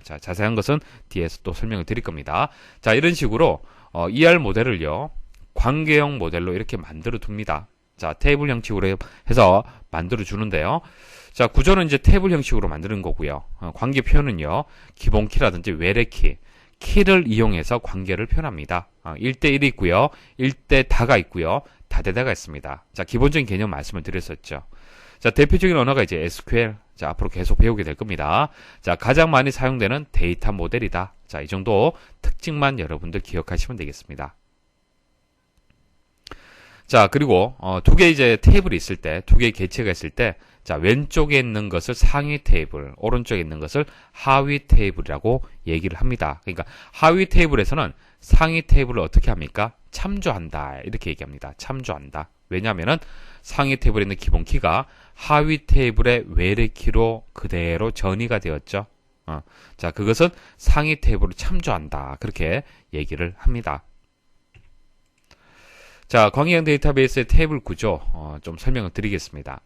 자, 자세한 것은 뒤에서 또 설명을 드릴 겁니다. 자, 이런 식으로 ER 모델을요, 관계형 모델로 이렇게 만들어 둡니다. 자, 테이블 형식으로 해서 만들어 주는데요. 자, 구조는 이제 테이블 형식으로 만드는 거고요. 관계 표현은요, 기본 키라든지 외래 키를 이용해서 관계를 표현합니다. 1대1이 있고요, 1대 다가 있고요, 다대다가 있습니다. 자, 기본적인 개념 말씀을 드렸었죠. 자, 대표적인 언어가 이제 SQL. 자, 앞으로 계속 배우게 될 겁니다. 자, 가장 많이 사용되는 데이터 모델이다. 자, 이 정도 특징만 여러분들 기억하시면 되겠습니다. 자, 그리고 두 개 이제 테이블이 있을 때, 두 개의 객체가 있을 때, 자, 왼쪽에 있는 것을 상위 테이블, 오른쪽에 있는 것을 하위 테이블이라고 얘기를 합니다. 그러니까 하위 테이블에서는 상위 테이블을 어떻게 합니까? 참조한다. 이렇게 얘기합니다. 참조한다. 왜냐하면은 상위 테이블에 있는 기본 키가 하위 테이블의 외래 키로 그대로 전이가 되었죠. 자, 그것은 상위 테이블을 참조한다. 그렇게 얘기를 합니다. 자, 광의형 데이터베이스의 테이블 구조 좀 설명을 드리겠습니다.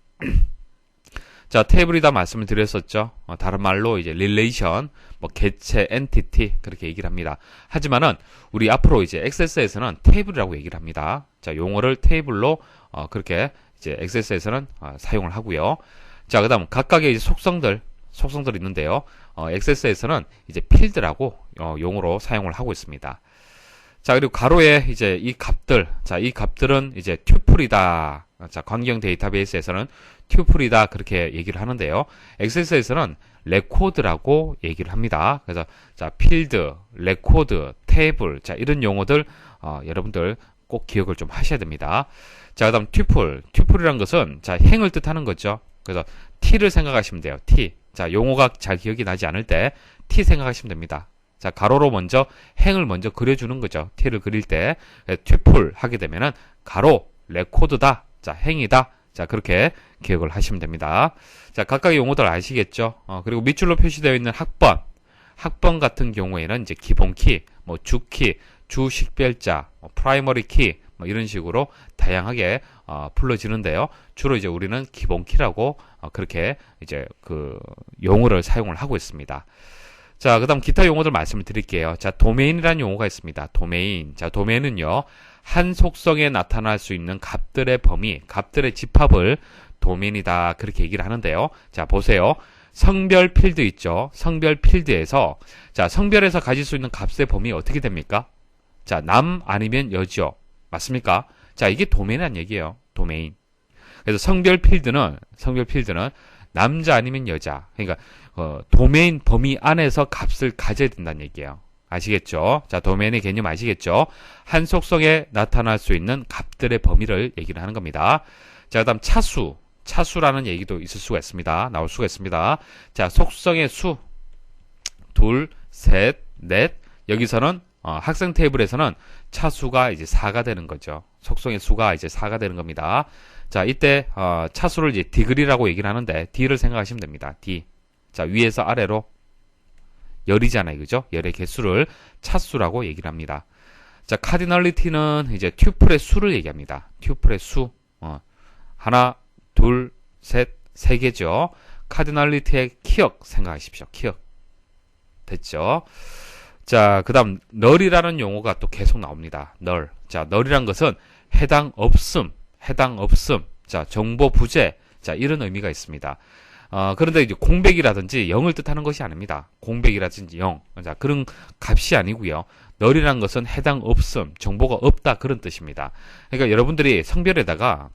자, 테이블이다 말씀을 드렸었죠. 다른 말로 이제 릴레이션, 뭐 객체, 엔티티 그렇게 얘기를 합니다. 하지만은 우리 앞으로 이제 엑세스에서는 테이블이라고 얘기를 합니다. 자, 용어를 테이블로 그렇게 이제 엑세스에서는 사용을 하고요. 자, 그다음 각각의 이제 속성들이 있는데요. 엑세스에서는 이제 필드라고 용어로 사용을 하고 있습니다. 자, 그리고 가로에 이제 이 값들, 자, 이 값들은 이제 튜플이다. 자, 광의형 데이터베이스에서는 튜플이다. 그렇게 얘기를 하는데요. 엑세스에서는 레코드라고 얘기를 합니다. 그래서, 자, 필드, 레코드, 테이블, 자, 이런 용어들, 여러분들 꼭 기억을 좀 하셔야 됩니다. 자, 그 다음 튜플이란 것은, 자, 행을 뜻하는 거죠. 그래서, t를 생각하시면 돼요. t. 자, 용어가 잘 기억이 나지 않을 때, t 생각하시면 됩니다. 자, 가로로 먼저 행을 먼저 그려주는 거죠. t를 그릴 때 튜플 하게 되면은 가로 레코드다. 자, 행이다. 자, 그렇게 기억을 하시면 됩니다. 자, 각각의 용어들 아시겠죠? 그리고 밑줄로 표시되어 있는 학번 같은 경우에는 이제 기본 키, 뭐 주키, 주식별자, 프라이머리 키, 뭐 이런 식으로 다양하게 불러지는데요. 주로 이제 우리는 기본 키라고 그렇게 이제 그 용어를 사용을 하고 있습니다. 자, 그 다음 기타 용어들 말씀을 드릴게요. 자, 도메인이라는 용어가 있습니다. 도메인. 자, 도메인은요, 한 속성에 나타날 수 있는 값들의 범위, 값들의 집합을 도메인이다. 그렇게 얘기를 하는데요. 자, 보세요. 성별 필드 있죠. 성별 필드에서, 자, 성별에서 가질 수 있는 값의 범위 어떻게 됩니까? 자, 남 아니면 여죠. 맞습니까? 자, 이게 도메인이라는 얘기예요. 도메인. 그래서 성별 필드는 남자 아니면 여자. 그러니까, 도메인 범위 안에서 값을 가져야 된다는 얘기예요. 아시겠죠? 자, 도메인의 개념 아시겠죠? 한 속성에 나타날 수 있는 값들의 범위를 얘기를 하는 겁니다. 자, 그 다음 차수라는 얘기도 있을 수가 있습니다. 나올 수가 있습니다. 자, 속성의 수, 둘, 셋, 넷. 여기서는, 학생 테이블에서는 차수가 이제 4가 되는 거죠. 속성의 수가 이제 4가 되는 겁니다. 자, 이때, 차수를 이제 디그리라고 얘기를 하는데, D를 생각하시면 됩니다. D. 자, 위에서 아래로 열이잖아요. 그죠? 열의 개수를 차수라고 얘기를 합니다. 자, 카디널리티는 이제 튜플의 수를 얘기합니다. 튜플의 수. 하나, 둘, 셋, 세 개죠. 카디널리티의 키역 생각하십시오. 키역. 됐죠? 자, 그 다음, 널이라는 용어가 또 계속 나옵니다. 널. 자, 널이란 것은 해당 없음. 자, 정보 부재. 자, 이런 의미가 있습니다. 그런데 이제 공백이라든지 0을 뜻하는 것이 아닙니다. 공백이라든지 0. 자, 그런 값이 아니고요. 널이라는 것은 해당 없음, 정보가 없다 그런 뜻입니다. 그러니까 여러분들이 성별에다가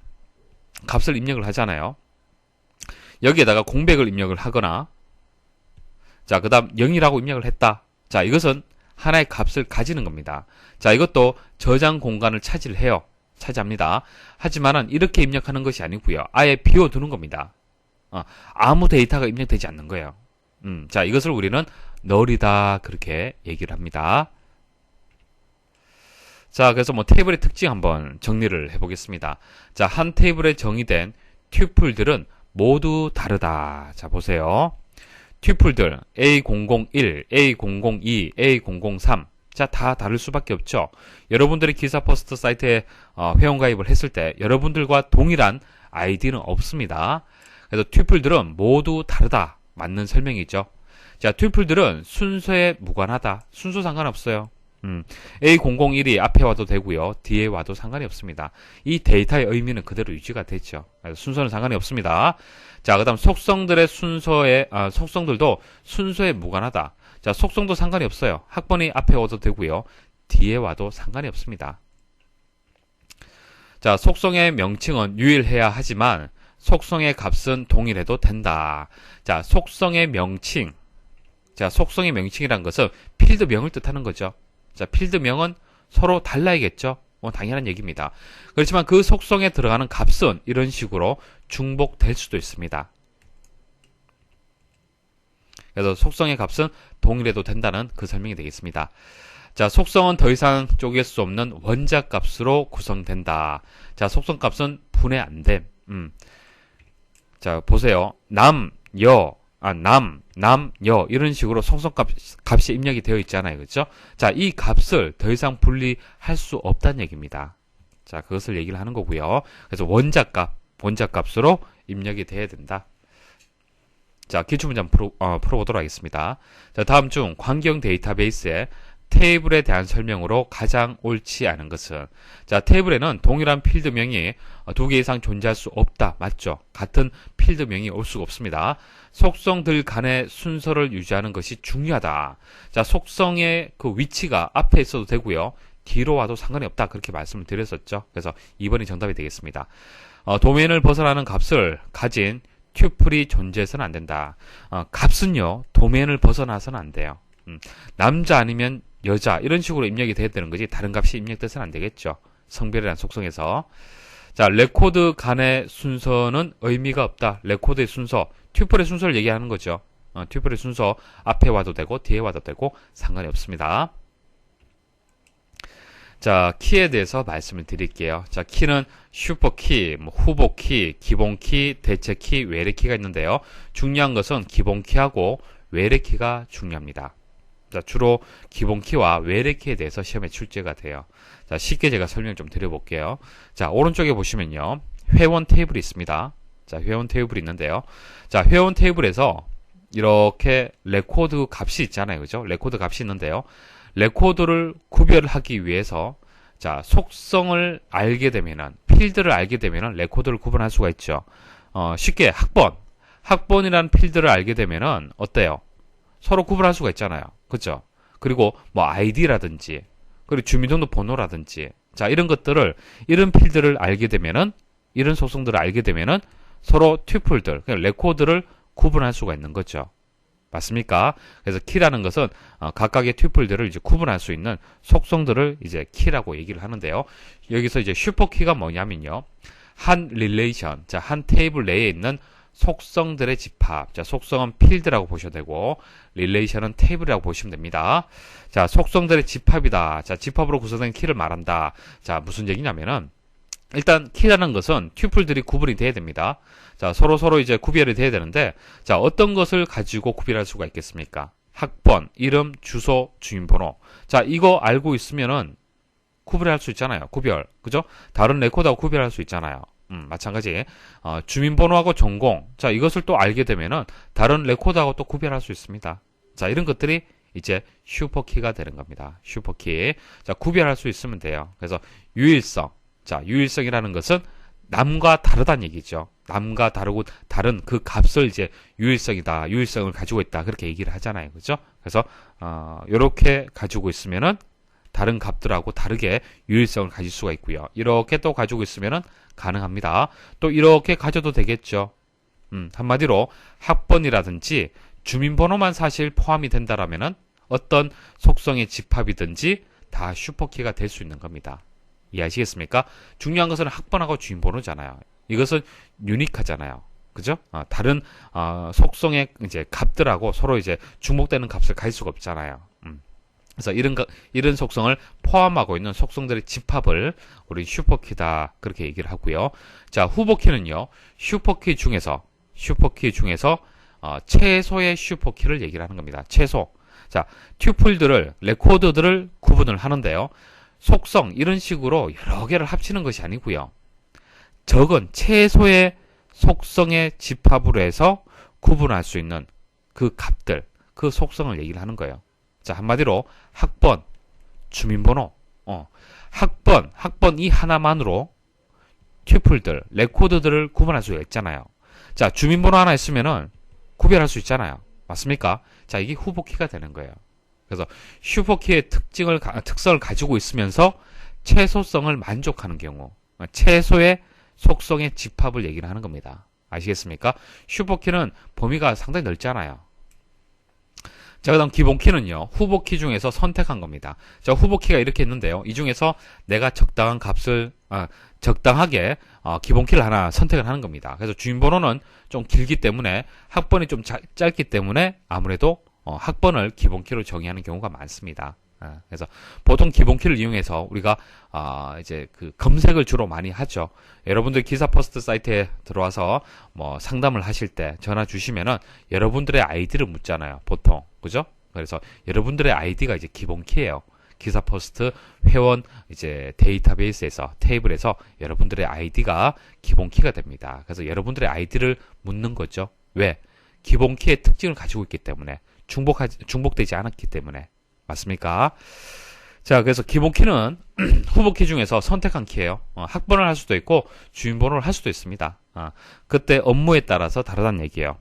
값을 입력을 하잖아요. 여기에다가 공백을 입력을 하거나 자, 그다음 0이라고 입력을 했다. 자, 이것은 하나의 값을 가지는 겁니다. 자, 이것도 저장 공간을 차지합니다. 하지만은 이렇게 입력하는 것이 아니고요. 아예 비워두는 겁니다. 아무 데이터가 입력되지 않는 거예요. 자, 이것을 우리는 널이다 그렇게 얘기를 합니다. 자, 그래서 뭐 테이블의 특징 한번 정리를 해보겠습니다. 자, 한 테이블에 정의된 튜플들은 모두 다르다. 자, 보세요. 튜플들 A001, A002, A003 자, 다 다를 수밖에 없죠. 여러분들이 기사 퍼스트 사이트에 회원가입을 했을 때 여러분들과 동일한 아이디는 없습니다. 그래서 튜플들은 모두 다르다. 맞는 설명이죠. 자, 튜플들은 순서에 무관하다. 순서 상관없어요. A001이 앞에 와도 되고요. 뒤에 와도 상관이 없습니다. 이 데이터의 의미는 그대로 유지가 됐죠. 순서는 상관이 없습니다. 자, 그 다음 속성들의 속성들도 순서에 무관하다. 자, 속성도 상관이 없어요. 학번이 앞에 와도 되고요. 뒤에 와도 상관이 없습니다. 자, 속성의 명칭은 유일해야 하지만 속성의 값은 동일해도 된다. 자, 속성의 명칭. 자, 속성의 명칭이란 것은 필드명을 뜻하는 거죠. 자, 필드명은 서로 달라야겠죠. 당연한 얘기입니다. 그렇지만 그 속성에 들어가는 값은 이런 식으로 중복될 수도 있습니다. 그래서 속성의 값은 동일해도 된다는 그 설명이 되겠습니다. 자, 속성은 더 이상 쪼갤 수 없는 원자 값으로 구성된다. 자, 속성 값은 분해 안 됨. 자, 보세요. 남, 여, 이런 식으로 속성 값이 입력이 되어 있잖아요. 그렇죠? 자, 이 값을 더 이상 분리할 수 없다는 얘기입니다. 자, 그것을 얘기를 하는 거고요. 그래서 원자 값으로 입력이 돼야 된다. 자, 기출문제 한번 풀어보도록 하겠습니다. 자, 다음 중 관계형 데이터베이스의 테이블에 대한 설명으로 가장 옳지 않은 것은, 자, 테이블에는 동일한 필드명이 두 개 이상 존재할 수 없다. 맞죠? 같은 필드명이 올 수가 없습니다. 속성들 간의 순서를 유지하는 것이 중요하다. 자, 속성의 그 위치가 앞에 있어도 되고요. 뒤로 와도 상관이 없다. 그렇게 말씀을 드렸었죠. 그래서 2번이 정답이 되겠습니다. 도메인을 벗어나는 값을 가진 튜플이 존재해서는 안 된다. 값은요, 도메인을 벗어나서는 안 돼요. 남자 아니면 여자 이런 식으로 입력이 돼야 되는 거지 다른 값이 입력돼서는 안 되겠죠. 성별이라는 속성에서. 자, 레코드 간의 순서는 의미가 없다. 레코드의 순서, 튜플의 순서를 얘기하는 거죠. 튜플의 순서 앞에 와도 되고 뒤에 와도 되고 상관이 없습니다. 자, 키에 대해서 말씀을 드릴게요. 자, 키는 슈퍼키, 후보키, 기본키, 대체키, 외래키가 있는데요. 중요한 것은 기본키하고 외래키가 중요합니다. 자, 주로 기본키와 외래키에 대해서 시험에 출제가 돼요. 자, 쉽게 제가 설명 좀 드려볼게요. 자, 오른쪽에 보시면요. 회원 테이블이 있습니다. 자, 회원 테이블이 있는데요. 자, 회원 테이블에서 이렇게 레코드 값이 있잖아요. 그죠? 레코드 값이 있는데요. 레코드를 구별하기 위해서, 자, 속성을 알게 되면은, 필드를 알게 되면은 레코드를 구분할 수가 있죠. 쉽게 학번이라는 필드를 알게 되면은 어때요? 서로 구분할 수가 있잖아요. 그죠? 그리고 뭐 아이디라든지, 그리고 주민등록번호라든지, 자, 이런 필드를 알게 되면은, 이런 속성들을 알게 되면은 서로 튜플들, 그러니까 레코드를 구분할 수가 있는 거죠. 맞습니까? 그래서 키라는 것은 각각의 튜플들을 이제 구분할 수 있는 속성들을 이제 키라고 얘기를 하는데요. 여기서 이제 슈퍼키가 뭐냐면요. 한 릴레이션, 자, 한 테이블 내에 있는 속성들의 집합. 자, 속성은 필드라고 보셔도 되고, 릴레이션은 테이블이라고 보시면 됩니다. 자, 속성들의 집합이다. 자, 집합으로 구성된 키를 말한다. 자, 무슨 얘기냐면은, 일단 키라는 것은 튜플들이 구분이 돼야 됩니다. 자, 서로 이제 구별이 돼야 되는데, 자, 어떤 것을 가지고 구별할 수가 있겠습니까? 학번, 이름, 주소, 주민번호. 자, 이거 알고 있으면은 구별할 수 있잖아요. 구별. 그죠? 다른 레코드하고 구별할 수 있잖아요. 마찬가지. 주민번호하고 전공. 자, 이것을 또 알게 되면은 다른 레코드하고 또 구별할 수 있습니다. 자, 이런 것들이 이제 슈퍼키가 되는 겁니다. 슈퍼키. 자, 구별할 수 있으면 돼요. 그래서 유일성. 자, 유일성이라는 것은 남과 다르다는 얘기죠. 남과 다르고 다른 그 값을 이제 유일성이다. 유일성을 가지고 있다. 그렇게 얘기를 하잖아요. 그죠? 그래서 요렇게 가지고 있으면은 다른 값들하고 다르게 유일성을 가질 수가 있고요. 이렇게 또 가지고 있으면은 가능합니다. 또 이렇게 가져도 되겠죠. 한마디로 학번이라든지 주민번호만 사실 포함이 된다라면은 어떤 속성의 집합이든지 다 슈퍼키가 될 수 있는 겁니다. 이해하시겠습니까? 중요한 것은 학번하고 주민번호잖아요. 이것은 유니크하잖아요. 그죠? 다른 속성의 이제 값들하고 서로 이제 중복되는 값을 가질 수가 없잖아요. 그래서 이런 속성을 포함하고 있는 속성들의 집합을 우리 슈퍼키다 그렇게 얘기를 하고요. 자, 후보키는요. 슈퍼키 중에서 최소의 슈퍼키를 얘기를 하는 겁니다. 최소. 자, 튜플들을 레코드들을 구분을 하는데요. 속성 이런 식으로 여러 개를 합치는 것이 아니고요. 적은 최소의 속성의 집합으로 해서 구분할 수 있는 그 값들, 그 속성을 얘기를 하는 거예요. 자, 한마디로 학번, 주민번호, 학번 이 하나만으로 튜플들, 레코드들을 구분할 수가 있잖아요. 자, 주민번호 하나 있으면은 구별할 수 있잖아요. 맞습니까? 자, 이게 후보키가 되는 거예요. 그래서 슈퍼키의 특성을 가지고 있으면서 최소성을 만족하는 경우, 최소의 속성의 집합을 얘기를 하는 겁니다. 아시겠습니까? 슈퍼키는 범위가 상당히 넓잖아요. 자, 그 다음 기본키는요, 후보키 중에서 선택한 겁니다. 자, 후보키가 이렇게 있는데요. 이 중에서 내가 적당한 값을, 적당하게, 기본키를 하나 선택을 하는 겁니다. 그래서 주민번호는 좀 길기 때문에, 학번이 좀 짧기 때문에, 아무래도, 학번을 기본키로 정의하는 경우가 많습니다. 그래서 보통 기본키를 이용해서 우리가 이제 그 검색을 주로 많이 하죠. 여러분들 기사 퍼스트 사이트에 들어와서 뭐 상담을 하실 때 전화 주시면은 여러분들의 아이디를 묻잖아요. 보통. 그죠? 그래서 여러분들의 아이디가 이제 기본키예요. 기사 퍼스트 회원 이제 데이터베이스에서 테이블에서 여러분들의 아이디가 기본키가 됩니다. 그래서 여러분들의 아이디를 묻는 거죠. 왜? 기본키의 특징을 가지고 있기 때문에 중복되지 않았기 때문에. 맞습니까? 자, 그래서 기본키는 후보키 중에서 선택한 키예요. 학번을 할 수도 있고 주민번호를 할 수도 있습니다. 그때 업무에 따라서 다르다는 얘기예요.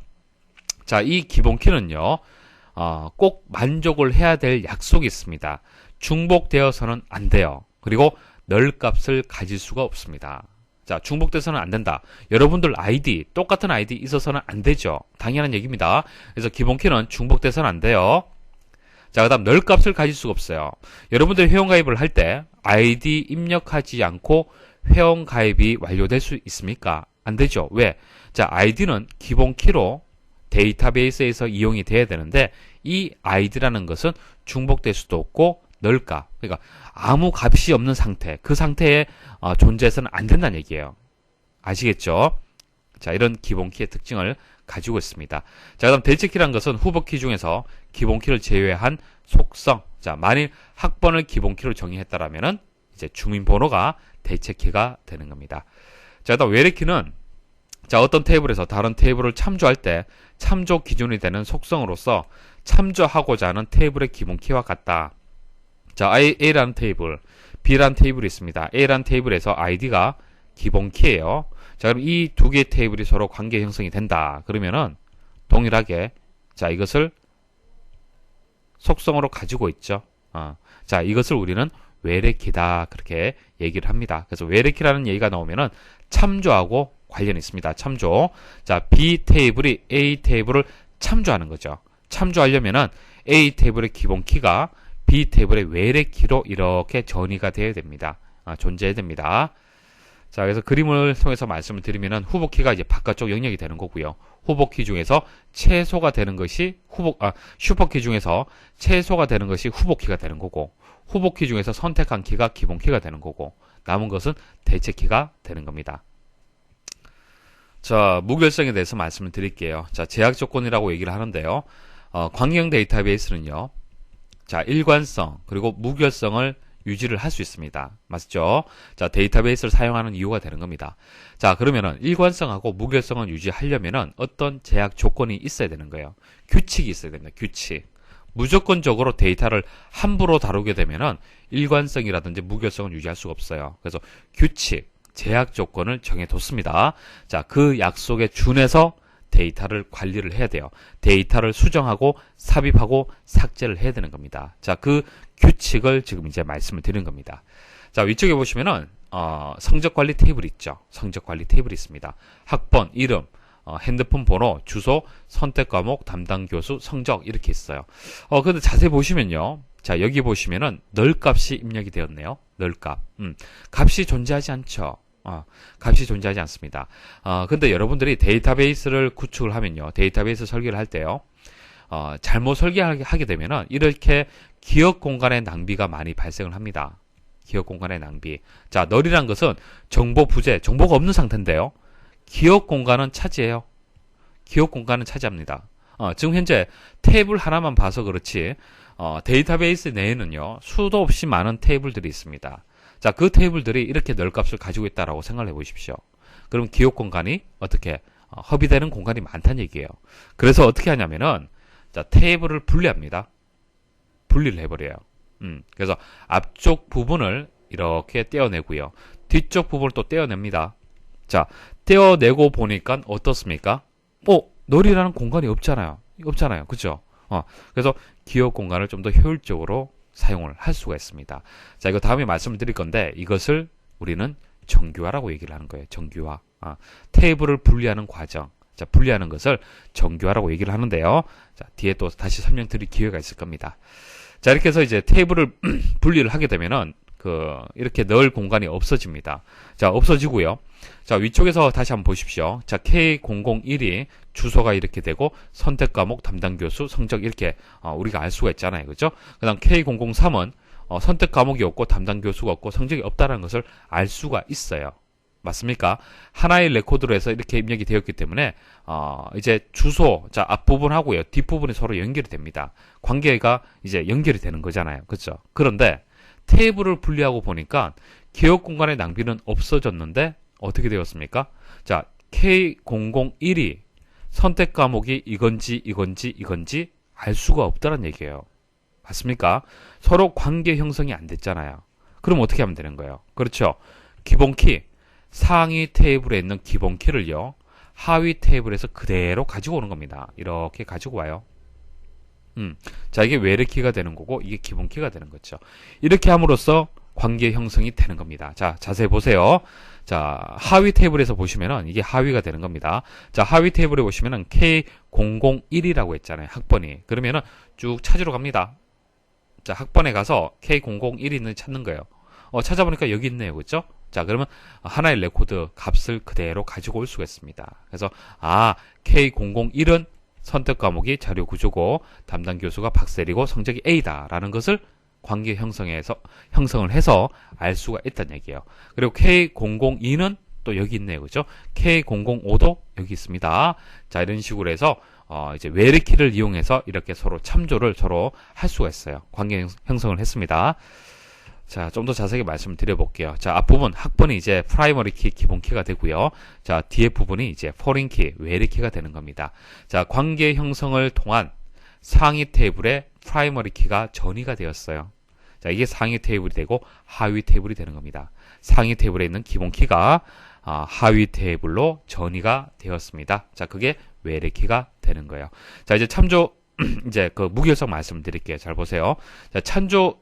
자, 이 기본키는요, 꼭 만족을 해야 될 약속이 있습니다. 중복되어서는 안 돼요. 그리고 널 값을 가질 수가 없습니다. 자, 중복돼서는 안 된다. 여러분들 아이디, 똑같은 아이디 있어서는 안 되죠. 당연한 얘기입니다. 그래서 기본키는 중복돼서는 안 돼요. 자, 그 다음 널 값을 가질 수가 없어요. 여러분들이 회원가입을 할 때 아이디 입력하지 않고 회원가입이 완료될 수 있습니까? 안 되죠. 왜? 자, 아이디는 기본키로 데이터베이스에서 이용이 돼야 되는데 이 아이디라는 것은 중복될 수도 없고 널 값, 그러니까 아무 값이 없는 상태, 그 상태에 존재해서는 안 된다는 얘기예요. 아시겠죠? 자, 이런 기본키의 특징을 가지고 있습니다. 자, 그다음 대체키란 것은 후보키 중에서 기본키를 제외한 속성. 자, 만일 학번을 기본키로 정의했다라면은 이제 주민번호가 대체키가 되는 겁니다. 자, 그다음 외래키는 자, 어떤 테이블에서 다른 테이블을 참조할 때 참조 기준이 되는 속성으로서 참조하고자 하는 테이블의 기본키와 같다. 자, A라는 테이블, B라는 테이블이 있습니다. A라는 테이블에서 아이디가 기본키예요. 자, 그럼 이 두 개의 테이블이 서로 관계 형성이 된다. 그러면은 동일하게 자, 이것을 속성으로 가지고 있죠. 자, 이것을 우리는 외래키다. 그렇게 얘기를 합니다. 그래서 외래키라는 얘기가 나오면은 참조하고 관련이 있습니다. 참조. 자, B 테이블이 A 테이블을 참조하는 거죠. 참조하려면은 A 테이블의 기본키가 B 테이블의 외래키로 이렇게 전이가 되어야 됩니다. 존재해야 됩니다. 자, 그래서 그림을 통해서 말씀을 드리면은 후보키가 이제 바깥쪽 영역이 되는 거고요. 후보키 중에서 최소가 되는 것이 슈퍼키 중에서 최소가 되는 것이 후보키가 되는 거고, 후보키 중에서 선택한 키가 기본키가 되는 거고, 남은 것은 대체키가 되는 겁니다. 자, 무결성에 대해서 말씀을 드릴게요. 자, 제약 조건이라고 얘기를 하는데요. 광경 데이터베이스는요. 자, 일관성 그리고 무결성을 유지를 할 수 있습니다. 맞죠? 자, 데이터베이스를 사용하는 이유가 되는 겁니다. 자, 그러면은 일관성하고 무결성을 유지하려면은 어떤 제약 조건이 있어야 되는 거예요. 규칙이 있어야 됩니다. 규칙. 무조건적으로 데이터를 함부로 다루게 되면은 일관성이라든지 무결성을 유지할 수가 없어요. 그래서 규칙, 제약 조건을 정해뒀습니다. 자, 그 약속에 준해서 데이터를 관리를 해야 돼요. 데이터를 수정하고 삽입하고 삭제를 해야 되는 겁니다. 자, 그 규칙을 지금 이제 말씀을 드리는 겁니다. 자, 위쪽에 보시면은 성적 관리 테이블이 있죠. 성적 관리 테이블이 있습니다. 학번, 이름, 핸드폰 번호, 주소, 선택 과목, 담당 교수, 성적 이렇게 있어요. 근데 자세히 보시면요. 자, 여기 보시면은 널 값이 입력이 되었네요. 널 값. 값이 존재하지 않죠. 값이 존재하지 않습니다. 근데 여러분들이 데이터베이스를 구축을 하면요. 데이터베이스 설계를 할 때요. 잘못 설계하게 되면은 이렇게 기억 공간의 낭비가 많이 발생을 합니다. 기억 공간의 낭비. 자, 널이란 것은 정보 부재, 정보가 없는 상태인데요. 기억 공간은 차지해요. 기억 공간은 차지합니다. 지금 현재 테이블 하나만 봐서 그렇지, 데이터베이스 내에는요, 수도 없이 많은 테이블들이 있습니다. 자, 그 테이블들이 이렇게 널 값을 가지고 있다라고 생각을 해 보십시오. 그럼 기억 공간이 어떻게 허비되는 공간이 많다는 얘기예요. 그래서 어떻게 하냐면은 자, 테이블을 분리합니다. 분리를 해버려요. 그래서 앞쪽 부분을 이렇게 떼어내고요. 뒤쪽 부분을 또 떼어냅니다. 자, 떼어내고 보니까 어떻습니까? 널이라는 공간이 없잖아요. 없잖아요. 그죠? 그래서 기억 공간을 좀 더 효율적으로 사용을 할 수가 있습니다. 자, 이거 다음에 말씀을 드릴 건데 이것을 우리는 정규화라고 얘기를 하는 거예요. 정규화. 테이블을 분리하는 과정. 자, 분리하는 것을 정교화라고 얘기를 하는데요. 자, 뒤에 또 다시 설명드릴 기회가 있을 겁니다. 자, 이렇게 해서 이제 테이블을 분리를 하게 되면은 이렇게 넣을 공간이 없어집니다. 자, 없어지고요. 자, 위쪽에서 다시 한번 보십시오. 자, K001이 주소가 이렇게 되고 선택 과목 담당 교수 성적 이렇게 우리가 알 수가 있잖아요. 그죠? 그다음 K003은 선택 과목이 없고 담당 교수가 없고 성적이 없다는 것을 알 수가 있어요. 맞습니까? 하나의 레코드로 해서 이렇게 입력이 되었기 때문에 이제 주소, 자, 앞부분하고요. 뒷부분이 서로 연결이 됩니다. 관계가 이제 연결이 되는 거잖아요. 그렇죠? 그런데 테이블을 분리하고 보니까 기억 공간의 낭비는 없어졌는데 어떻게 되었습니까? 자, K001이 선택 과목이 이건지 알 수가 없다는 얘기예요. 맞습니까? 서로 관계 형성이 안 됐잖아요. 그럼 어떻게 하면 되는 거예요? 그렇죠. 기본키, 상위 테이블에 있는 기본키를요, 하위 테이블에서 그대로 가지고 오는 겁니다. 이렇게 가지고 와요. 자, 이게 외래키가 되는 거고 이게 기본키가 되는 거죠. 이렇게 함으로써 관계 형성이 되는 겁니다. 자, 자세히 보세요. 자, 하위 테이블에서 보시면은 이게 하위가 되는 겁니다. 자, 하위 테이블에 보시면은 K001이라고 했잖아요. 학번이. 그러면은 쭉 찾으러 갑니다. 자, 학번에 가서 K001이 있는지 찾는 거예요. 찾아보니까 여기 있네요. 그렇죠? 자, 그러면 하나의 레코드 값을 그대로 가지고 올 수가 있습니다. 그래서 K001은 선택 과목이 자료 구조고 담당 교수가 박셀이고 성적이 A다라는 것을 관계 형성을 해서 알 수가 있다는 얘기예요. 그리고 K002는 또 여기 있네요. 그죠? K005도 여기 있습니다. 자, 이런 식으로 해서 이제 외래키를 이용해서 이렇게 서로 참조를 서로 할 수가 있어요. 관계 형성을 했습니다. 자, 좀 더 자세하게 말씀을 드려볼게요. 자, 앞부분 학번이 이제 프라이머리 키, 기본 키가 되고요. 자, 뒤에 부분이 이제 포린 키, 외래 키가 되는 겁니다. 자, 관계 형성을 통한 상위 테이블에 프라이머리 키가 전이가 되었어요. 자, 이게 상위 테이블이 되고 하위 테이블이 되는 겁니다. 상위 테이블에 있는 기본 키가 하위 테이블로 전이가 되었습니다. 자, 그게 외래 키가 되는 거예요. 자, 이제 참조 이제 그 무결성 말씀드릴게요. 잘 보세요. 자, 참조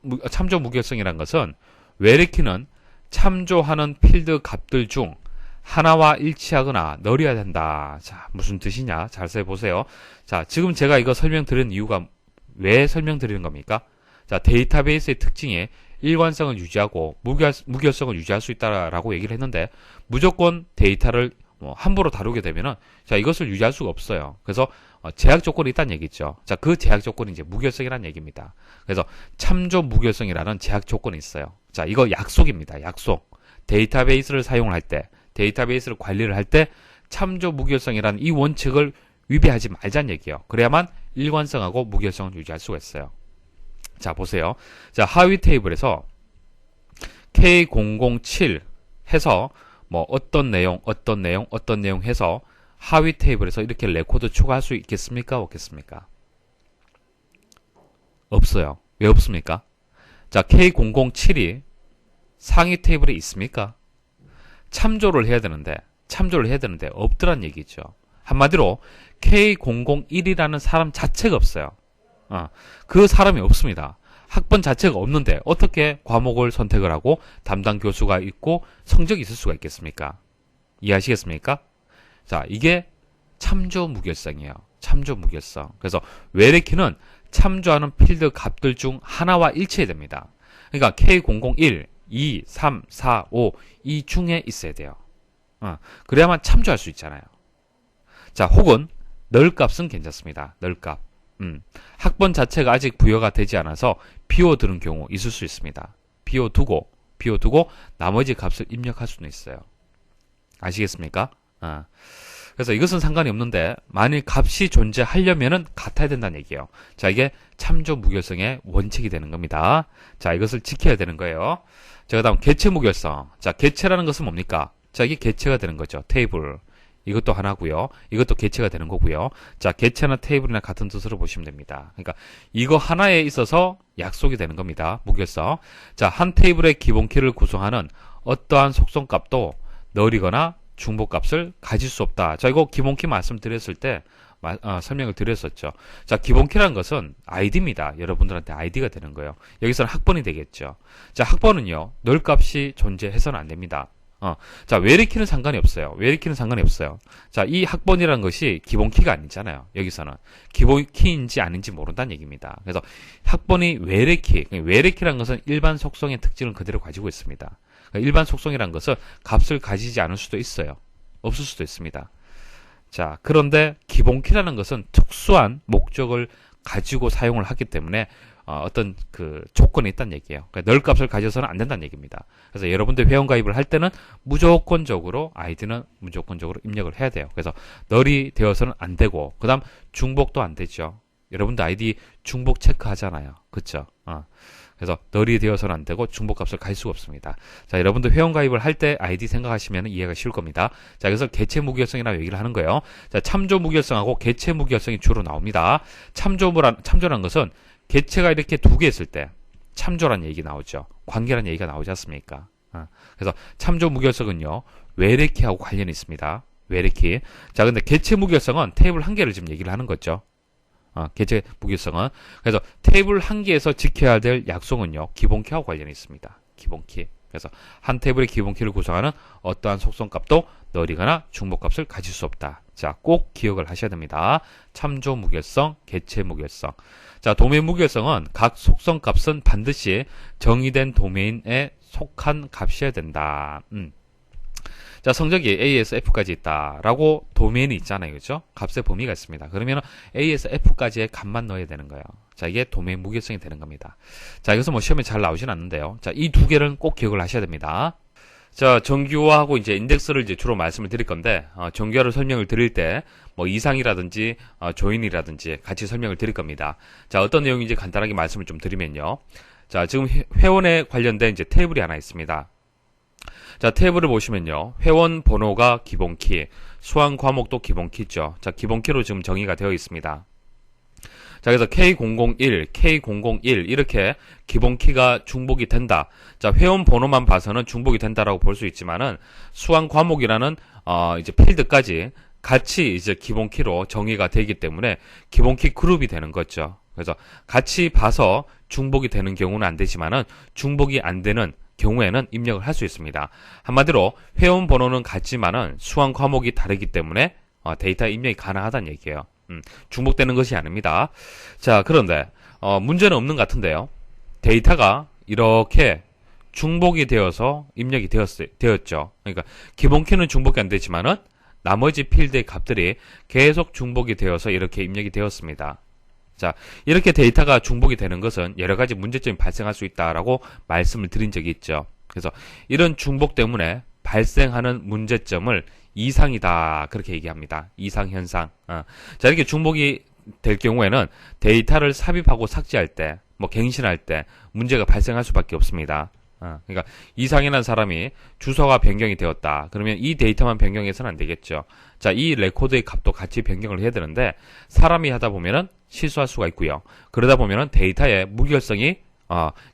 무결성이란 것은 외래키는 참조하는 필드 값들 중 하나와 일치하거나 널어야 된다. 자, 무슨 뜻이냐? 자세히 보세요. 자, 지금 제가 이거 설명드리는 이유가 왜 설명드리는 겁니까? 자, 데이터베이스의 특징에 일관성을 유지하고 무결성을 유지할 수 있다라고 얘기를 했는데 무조건 데이터를 함부로 다루게 되면은 자, 이것을 유지할 수가 없어요. 그래서 제약 조건이 있다는 얘기죠. 자, 그 제약 조건이 이제 무결성이라는 얘기입니다. 그래서 참조 무결성이라는 제약 조건이 있어요. 자, 이거 약속입니다. 약속. 데이터베이스를 사용을 할 때, 데이터베이스를 관리를 할 때 참조 무결성이라는 이 원칙을 위배하지 말자는 얘기예요. 그래야만 일관성하고 무결성을 유지할 수가 있어요. 자, 보세요. 자, 하위 테이블에서 K007 해서 뭐 어떤 내용 해서 하위 테이블에서 이렇게 레코드 추가할 수 있겠습니까? 없겠습니까? 없어요. 왜 없습니까? 자, K007이 상위 테이블에 있습니까? 참조를 해야 되는데 없더란 얘기죠. 한마디로 K001이라는 사람 자체가 없어요. 그 사람이 없습니다. 학번 자체가 없는데 어떻게 과목을 선택을 하고 담당 교수가 있고 성적이 있을 수가 있겠습니까? 이해하시겠습니까? 자, 이게 참조 무결성이에요. 참조 무결성. 그래서 외래키는 참조하는 필드 값들 중 하나와 일치해야 됩니다. 그러니까 K001, 2, 3, 4, 5 이 중에 있어야 돼요. 그래야만 참조할 수 있잖아요. 자, 혹은 널 값은 괜찮습니다. 널 값. 학번 자체가 아직 부여가 되지 않아서 비워두는 경우 있을 수 있습니다. 비워두고 나머지 값을 입력할 수는 있어요. 아시겠습니까? 그래서 이것은 상관이 없는데 만일 값이 존재하려면은 같아야 된다는 얘기예요. 자, 이게 참조 무결성의 원칙이 되는 겁니다. 자, 이것을 지켜야 되는 거예요. 자, 그다음 개체 무결성. 자, 개체라는 것은 뭡니까? 자, 이게 개체가 되는 거죠. 테이블. 이것도 하나고요. 이것도 개체가 되는 거고요. 자, 개체나 테이블이나 같은 뜻으로 보시면 됩니다. 그러니까 이거 하나에 있어서 약속이 되는 겁니다. 무결성. 자, 한 테이블의 기본키를 구성하는 어떠한 속성값도 널이거나 중복값을 가질 수 없다. 자, 이거 기본키 말씀드렸을 때 설명을 드렸었죠. 자, 기본키라는 것은 아이디입니다. 여러분들한테 아이디가 되는 거예요. 여기서는 학번이 되겠죠. 자, 학번은요, 널 값이 존재해서는 안 됩니다. 자, 외래키는 상관이 없어요. 외래키는 상관이 없어요. 자, 이 학번이라는 것이 기본키가 아니잖아요. 여기서는. 기본키인지 아닌지 모른다는 얘기입니다. 그래서 학번이 외래키, 외래키라는 것은 일반 속성의 특징을 그대로 가지고 있습니다. 그러니까 일반 속성이라는 것은 값을 가지지 않을 수도 있어요. 없을 수도 있습니다. 자, 그런데 기본키라는 것은 특수한 목적을 가지고 사용을 하기 때문에 어떤 그 조건이 있다는 얘기예요. 그러니까 널 값을 가져서는 안 된다는 얘기입니다. 그래서 여러분들 회원 가입을 할 때는 무조건적으로 아이디는 무조건적으로 입력을 해야 돼요. 그래서 널이 되어서는 안 되고, 그 다음 중복도 안 되죠. 여러분들 아이디 중복 체크하잖아요. 그쵸? 그래서 널이 되어서는 안 되고 중복값을 갈 수가 없습니다. 자, 여러분들 회원 가입을 할 때 아이디 생각하시면 이해가 쉬울 겁니다. 자, 그래서 개체 무결성이라고 얘기를 하는 거예요. 자, 참조 무결성하고 개체 무결성이 주로 나옵니다. 참조란 것은 개체가 이렇게 두 개 있을 때 참조란 얘기 나오죠. 관계란 얘기가 나오지 않습니까? 그래서 참조 무결성은요, 외래키하고 관련이 있습니다. 외래키. 자, 근데 개체 무결성은 테이블 한 개를 지금 얘기를 하는 거죠. 개체 무결성은. 그래서 테이블 한 개에서 지켜야 될 약속은요, 기본키하고 관련이 있습니다. 기본키. 그래서 한 테이블의 기본키를 구성하는 어떠한 속성값도 널이거나 중복값을 가질 수 없다. 자, 꼭 기억을 하셔야 됩니다. 참조 무결성, 개체 무결성. 자, 도메인 무결성은 각 속성값은 반드시 정의된 도메인에 속한 값이어야 된다. 자, 성적이 A에서 F까지 있다라고 도메인이 있잖아요. 그죠? 값의 범위가 있습니다. 그러면 A에서 F까지의 값만 넣어야 되는 거예요. 자, 이게 도메인 무결성이 되는 겁니다. 자, 여기서 뭐 시험에 잘 나오진 않는데요. 자, 이 두 개는 꼭 기억을 하셔야 됩니다. 자, 정규화하고 이제 인덱스를 이제 주로 말씀을 드릴 건데, 정규화를 설명을 드릴 때, 뭐 이상이라든지, 조인이라든지 같이 설명을 드릴 겁니다. 자, 어떤 내용인지 간단하게 말씀을 좀 드리면요. 자, 지금 회원에 관련된 이제 테이블이 하나 있습니다. 자, 테이블을 보시면요. 회원 번호가 기본키, 수강 과목도 기본키죠. 자, 기본키로 지금 정의가 되어 있습니다. 자, 그래서 K001, K001 이렇게 기본키가 중복이 된다. 자, 회원 번호만 봐서는 중복이 된다라고 볼 수 있지만은 수강 과목이라는 이제 필드까지 같이 이제 기본키로 정의가 되기 때문에 기본키 그룹이 되는 거죠. 그래서 같이 봐서 중복이 되는 경우는 안 되지만은 중복이 안 되는 경우에는 입력을 할 수 있습니다. 한마디로 회원 번호는 같지만은 수강 과목이 다르기 때문에 데이터 입력이 가능하다는 얘기예요. 중복되는 것이 아닙니다. 자, 그런데 문제는 없는 것 같은데요. 데이터가 이렇게 중복이 되어서 입력이 되었죠. 그러니까 기본키는 중복이 안 되지만은 나머지 필드의 값들이 계속 중복이 되어서 이렇게 입력이 되었습니다. 자, 이렇게 데이터가 중복이 되는 것은 여러 가지 문제점이 발생할 수 있다라고 말씀을 드린 적이 있죠. 그래서 이런 중복 때문에 발생하는 문제점을 이상이다, 그렇게 얘기합니다. 이상 현상. 자, 이렇게 중복이 될 경우에는 데이터를 삽입하고 삭제할 때, 뭐 갱신할 때 문제가 발생할 수밖에 없습니다. 그러니까 이상이라는 사람이 주소가 변경이 되었다. 그러면 이 데이터만 변경해서는 안 되겠죠. 자, 이 레코드의 값도 같이 변경을 해야 되는데 사람이 하다 보면은 실수할 수가 있고요. 그러다 보면은 데이터의 무결성이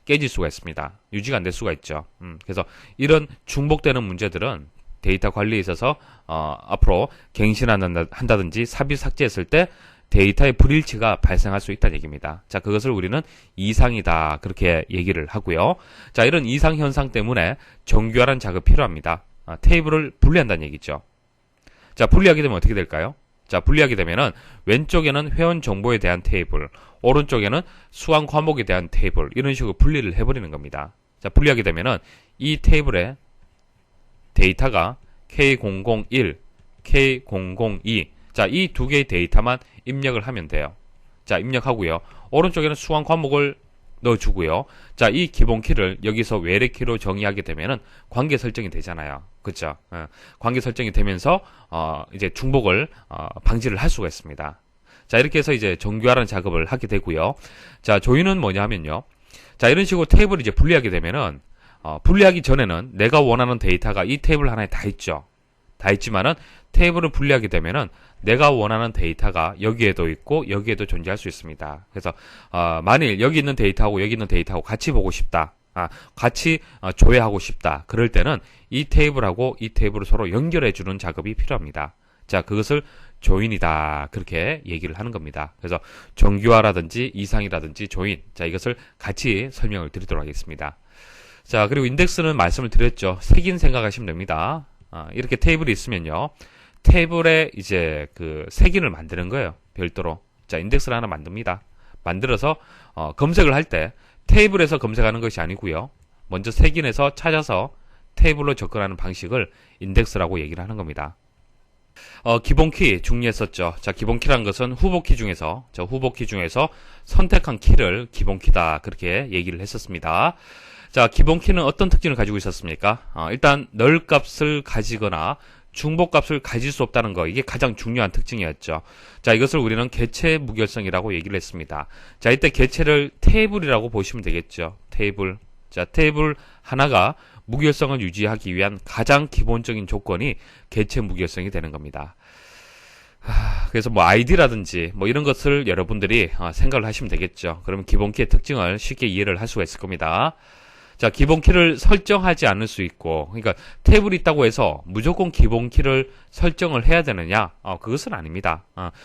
깨질 수가 있습니다. 유지가 안 될 수가 있죠. 그래서 이런 중복되는 문제들은 데이터 관리에 있어서 앞으로 갱신한다든지 삽입 삭제했을 때 데이터의 불일치가 발생할 수 있다는 얘기입니다. 자, 그것을 우리는 이상이다, 그렇게 얘기를 하고요. 자, 이런 이상 현상 때문에 정규화라는 작업이 필요합니다. 테이블을 분리한다는 얘기죠. 자, 분리하게 되면 어떻게 될까요? 자, 분리하게 되면은 왼쪽에는 회원 정보에 대한 테이블, 오른쪽에는 수강 과목에 대한 테이블, 이런 식으로 분리를 해버리는 겁니다. 자, 분리하게 되면은 이 테이블에 데이터가 K001, K002, 자, 이 두 개의 데이터만 입력을 하면 돼요. 자, 입력하고요. 오른쪽에는 수강 과목을 넣어주고요. 자, 이 기본키를 여기서 외래키로 정의하게 되면은 관계 설정이 되잖아요. 그쵸? 관계 설정이 되면서, 이제 중복을, 방지를 할 수가 있습니다. 자, 이렇게 해서 이제 정규화라는 작업을 하게 되고요. 자, 조인은 뭐냐 하면요. 자, 이런 식으로 테이블을 이제 분리하게 되면은, 분리하기 전에는 내가 원하는 데이터가 이 테이블 하나에 다 있죠. 다 있지만은 테이블을 분리하게 되면은 내가 원하는 데이터가 여기에도 있고 여기에도 존재할 수 있습니다. 그래서 만일 여기 있는 데이터하고 여기 있는 데이터하고 같이 보고 싶다, 같이 조회하고 싶다, 그럴 때는 이 테이블하고 이 테이블을 서로 연결해 주는 작업이 필요합니다. 자, 그것을 조인이다, 그렇게 얘기를 하는 겁니다. 그래서 정규화라든지 이상이라든지 조인, 자, 이것을 같이 설명을 드리도록 하겠습니다. 자, 그리고 인덱스는 말씀을 드렸죠. 색인 생각하시면 됩니다. 이렇게 테이블이 있으면요. 테이블에 이제 그 색인을 만드는 거예요. 별도로. 자, 인덱스를 하나 만듭니다. 만들어서 검색을 할 때 테이블에서 검색하는 것이 아니고요. 먼저 색인에서 찾아서 테이블로 접근하는 방식을 인덱스라고 얘기를 하는 겁니다. 기본키 중요했었죠. 자, 기본키라는 것은 후보키 중에서, 선택한 키를 기본키다. 그렇게 얘기를 했었습니다. 자, 기본키는 어떤 특징을 가지고 있었습니까? 일단, 널 값을 가지거나 중복값을 가질 수 없다는 거, 이게 가장 중요한 특징이었죠. 자, 이것을 우리는 개체 무결성이라고 얘기를 했습니다. 자, 이때 개체를 테이블이라고 보시면 되겠죠. 테이블. 자, 테이블 하나가 무결성을 유지하기 위한 가장 기본적인 조건이 개체 무결성이 되는 겁니다. 그래서 뭐 아이디라든지 뭐 이런 것을 여러분들이 생각을 하시면 되겠죠. 그러면 기본키의 특징을 쉽게 이해를 할 수가 있을 겁니다. 자, 기본키를 설정하지 않을 수 있고, 그러니까 테이블이 있다고 해서 무조건 기본키를 설정을 해야 되느냐? 그것은 아닙니다.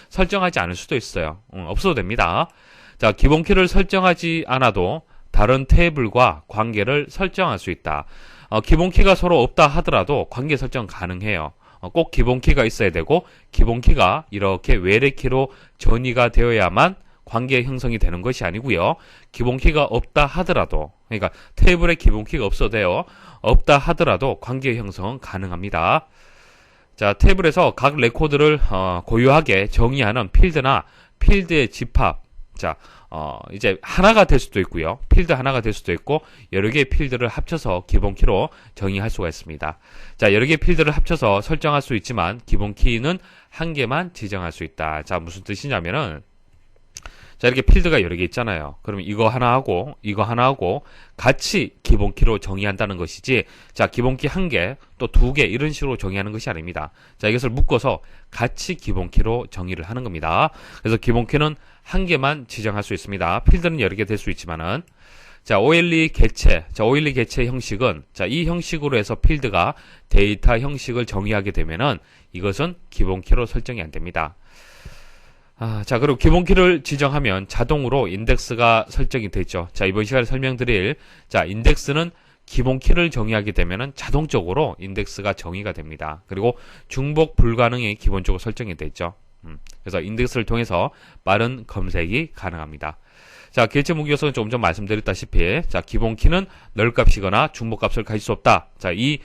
설정하지 않을 수도 있어요. 없어도 됩니다. 자, 기본키를 설정하지 않아도 다른 테이블과 관계를 설정할 수 있다. 기본키가 서로 없다 하더라도 관계 설정 가능해요. 꼭 기본키가 있어야 되고, 기본키가 이렇게 외래키로 전이가 되어야만 관계 형성이 되는 것이 아니고요. 기본키가 없다 하더라도, 그러니까 테이블에 기본키가 없어도 돼요. 없다 하더라도 관계 형성은 가능합니다. 자, 테이블에서 각 레코드를 고유하게 정의하는 필드나 필드의 집합. 자, 이제 하나가 될 수도 있고요. 필드 하나가 될 수도 있고, 여러 개의 필드를 합쳐서 기본키로 정의할 수가 있습니다. 자, 여러 개의 필드를 합쳐서 설정할 수 있지만, 기본키는 한 개만 지정할 수 있다. 자, 무슨 뜻이냐면은, 자, 이렇게 필드가 여러 개 있잖아요. 그러면 이거 하나하고 같이 기본키로 정의한다는 것이지, 자, 기본키 한 개, 또 두 개 이런 식으로 정의하는 것이 아닙니다. 자, 이것을 묶어서 같이 기본키로 정의를 하는 겁니다. 그래서 기본키는 한 개만 지정할 수 있습니다. 필드는 여러 개 될 수 있지만은, 자, OLE 개체. 자, OLE 개체 형식은, 자, 이 형식으로 해서 필드가 데이터 형식을 정의하게 되면은 이것은 기본키로 설정이 안 됩니다. 자, 그리고 기본키를 지정하면 자동으로 인덱스가 설정이 되죠. 자, 이번 시간에 설명드릴, 자, 인덱스는 기본키를 정의하게 되면은 자동적으로 인덱스가 정의가 됩니다. 그리고 중복 불가능이 기본적으로 설정이 되죠. 그래서 인덱스를 통해서 빠른 검색이 가능합니다. 자, 개체 무결성은 조금 전 말씀드렸다시피, 자, 기본키는 널값이거나 중복값을 가질 수 없다. 자, 이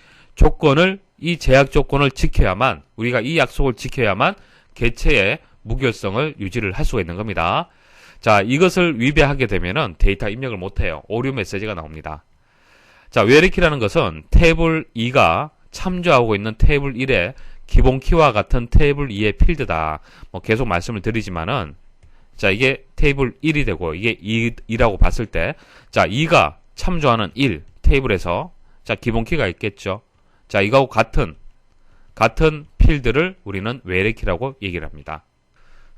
제약 조건을 지켜야만, 우리가 이 약속을 지켜야만 개체의 무결성을 유지를 할 수가 있는 겁니다. 자, 이것을 위배하게 되면은 데이터 입력을 못해요. 오류 메시지가 나옵니다. 자, 외래키라는 것은 테이블 2가 참조하고 있는 테이블 1의 기본키와 같은 테이블 2의 필드다. 뭐 계속 말씀을 드리지만은, 자, 이게 테이블 1이 되고, 이게 2라고 봤을 때, 자, 2가 참조하는 1, 테이블에서, 자, 기본키가 있겠죠. 자, 이거하고 같은 필드를 우리는 외래키라고 얘기를 합니다.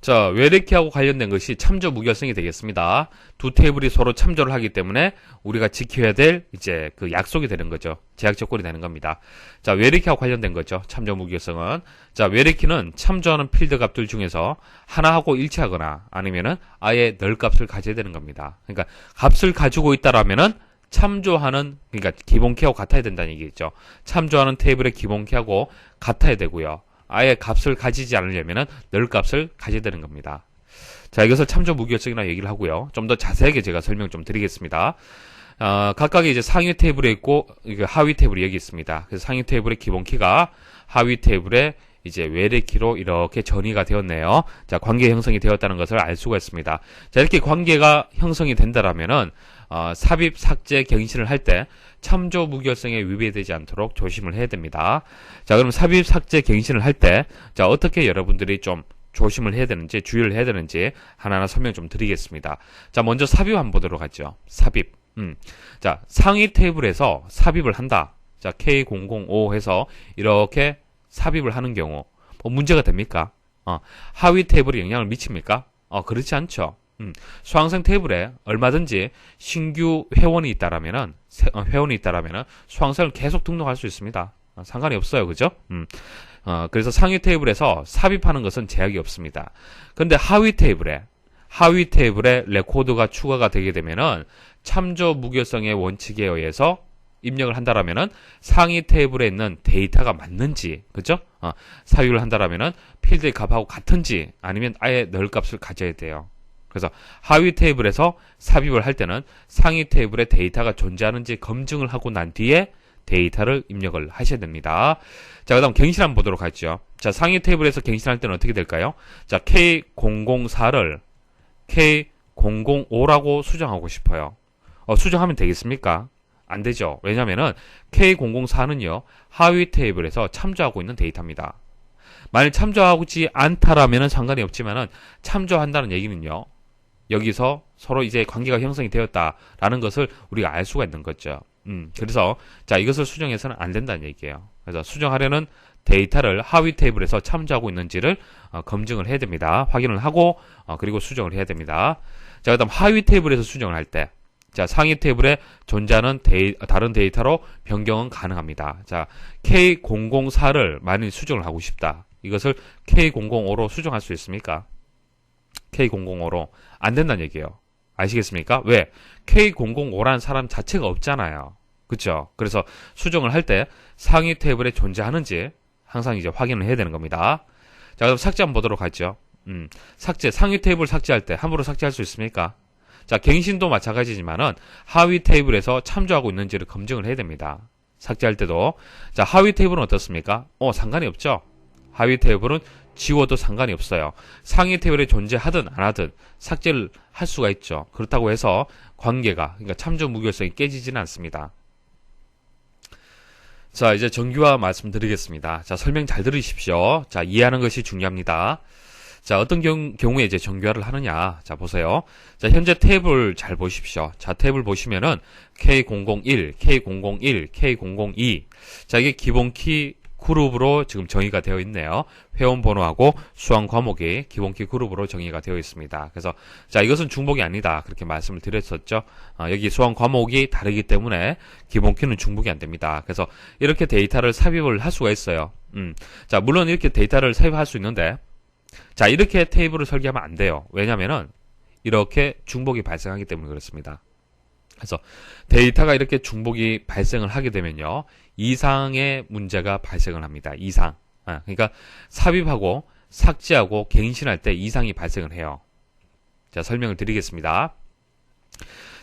자, 외래키하고 관련된 것이 참조 무결성이 되겠습니다. 두 테이블이 서로 참조를 하기 때문에 우리가 지켜야 될 이제 그 약속이 되는 거죠. 제약 조건이 되는 겁니다. 자, 외래키하고 관련된 거죠. 참조 무결성은. 자, 외래키는 참조하는 필드 값들 중에서 하나하고 일치하거나 아니면은 아예 널 값을 가져야 되는 겁니다. 그러니까 값을 가지고 있다라면은 참조하는, 그러니까 기본키하고 같아야 된다는 얘기죠. 참조하는 테이블의 기본키하고 같아야 되고요. 아예 값을 가지지 않으려면은 널 값을 가져야 되는 겁니다. 자, 이것을 참조 무결성이라고 얘기를 하고요. 좀 더 자세하게 제가 설명 좀 드리겠습니다. 각각의 이제 상위 테이블에 있고, 하위 테이블이 여기 있습니다. 그래서 상위 테이블의 기본키가 하위 테이블의 이제 외래키로 이렇게 전이가 되었네요. 자, 관계 형성이 되었다는 것을 알 수가 있습니다. 자, 이렇게 관계가 형성이 된다라면은, 삽입, 삭제, 갱신을 할 때 참조 무결성에 위배되지 않도록 조심을 해야 됩니다. 자, 그럼 삽입, 삭제, 갱신을 할 때, 자, 어떻게 여러분들이 좀 조심을 해야 되는지, 주의를 해야 되는지 하나하나 설명 좀 드리겠습니다. 자, 먼저 삽입 한번 보도록 하죠. 삽입. 자, 상위 테이블에서 삽입을 한다. 자, K005 해서 이렇게 삽입을 하는 경우, 뭐 문제가 됩니까? 하위 테이블에 영향을 미칩니까? 그렇지 않죠. 수강생 테이블에 얼마든지 신규 회원이 있다라면은, 수강생을 계속 등록할 수 있습니다. 상관이 없어요. 그죠? 그래서 상위 테이블에서 삽입하는 것은 제약이 없습니다. 근데 하위 테이블에 레코드가 추가가 되게 되면은 참조 무결성의 원칙에 의해서 입력을 한다라면은 상위 테이블에 있는 데이터가 맞는지, 그죠? 사유를 한다라면은 필드의 값하고 같은지 아니면 아예 널 값을 가져야 돼요. 그래서 하위 테이블에서 삽입을 할 때는 상위 테이블에 데이터가 존재하는지 검증을 하고 난 뒤에 데이터를 입력을 하셔야 됩니다. 자, 그 다음 갱신 한번 보도록 하죠. 자, 상위 테이블에서 갱신할 때는 어떻게 될까요? 자, K004를 K005라고 수정하고 싶어요. 수정하면 되겠습니까? 안 되죠. 왜냐면은 K004는요, 하위 테이블에서 참조하고 있는 데이터입니다. 만일 참조하지 않다라면은 상관이 없지만은 참조한다는 얘기는요, 여기서 서로 이제 관계가 형성이 되었다라는 것을 우리가 알 수가 있는 거죠. 그래서 자, 이것을 수정해서는 안 된다는 얘기예요. 그래서 수정하려는 데이터를 하위 테이블에서 참조하고 있는지를 검증을 해야 됩니다. 확인을 하고 그리고 수정을 해야 됩니다. 자, 그다음 하위 테이블에서 수정을 할 때, 자, 상위 테이블에 존재하는 다른 데이터로 변경은 가능합니다. 자, K004를 만일 수정을 하고 싶다. 이것을 K005로 수정할 수 있습니까? K005로 안 된다는 얘기예요. 아시겠습니까? 왜? K005라는 사람 자체가 없잖아요. 그쵸? 그래서 수정을 할 때 상위 테이블에 존재하는지 항상 이제 확인을 해야 되는 겁니다. 자, 그럼 삭제 한번 보도록 하죠. 삭제, 상위 테이블 삭제할 때 함부로 삭제할 수 있습니까? 자, 갱신도 마찬가지지만은 하위 테이블에서 참조하고 있는지를 검증을 해야 됩니다. 삭제할 때도. 자, 하위 테이블은 어떻습니까? 상관이 없죠? 하위 테이블은 지워도 상관이 없어요. 상위 테이블에 존재하든 안 하든 삭제를 할 수가 있죠. 그렇다고 해서 관계가, 그러니까 참조 무결성이 깨지지는 않습니다. 자, 이제 정규화 말씀드리겠습니다. 자, 설명 잘 들으십시오. 자, 이해하는 것이 중요합니다. 자, 어떤 경우에 이제 정규화를 하느냐. 자, 보세요. 자, 현재 테이블 잘 보십시오. 자, 테이블 보시면은 K001, K001, K002. 자, 이게 기본키 그룹으로 지금 정의가 되어 있네요. 회원 번호하고 수강 과목이 기본키 그룹으로 정의가 되어 있습니다. 그래서 자, 이것은 중복이 아니다. 그렇게 말씀을 드렸었죠. 여기 수강 과목이 다르기 때문에 기본키는 중복이 안 됩니다. 그래서 이렇게 데이터를 삽입을 할 수가 있어요. 자, 물론 이렇게 데이터를 삽입할 수 있는데, 자, 이렇게 테이블을 설계하면 안 돼요. 왜냐면은 이렇게 중복이 발생하기 때문에 그렇습니다. 그래서 데이터가 이렇게 중복이 발생을 하게 되면요, 이상의 문제가 발생을 합니다. 이상. 그러니까 삽입하고 삭제하고 갱신할 때 이상이 발생을 해요. 자, 설명을 드리겠습니다.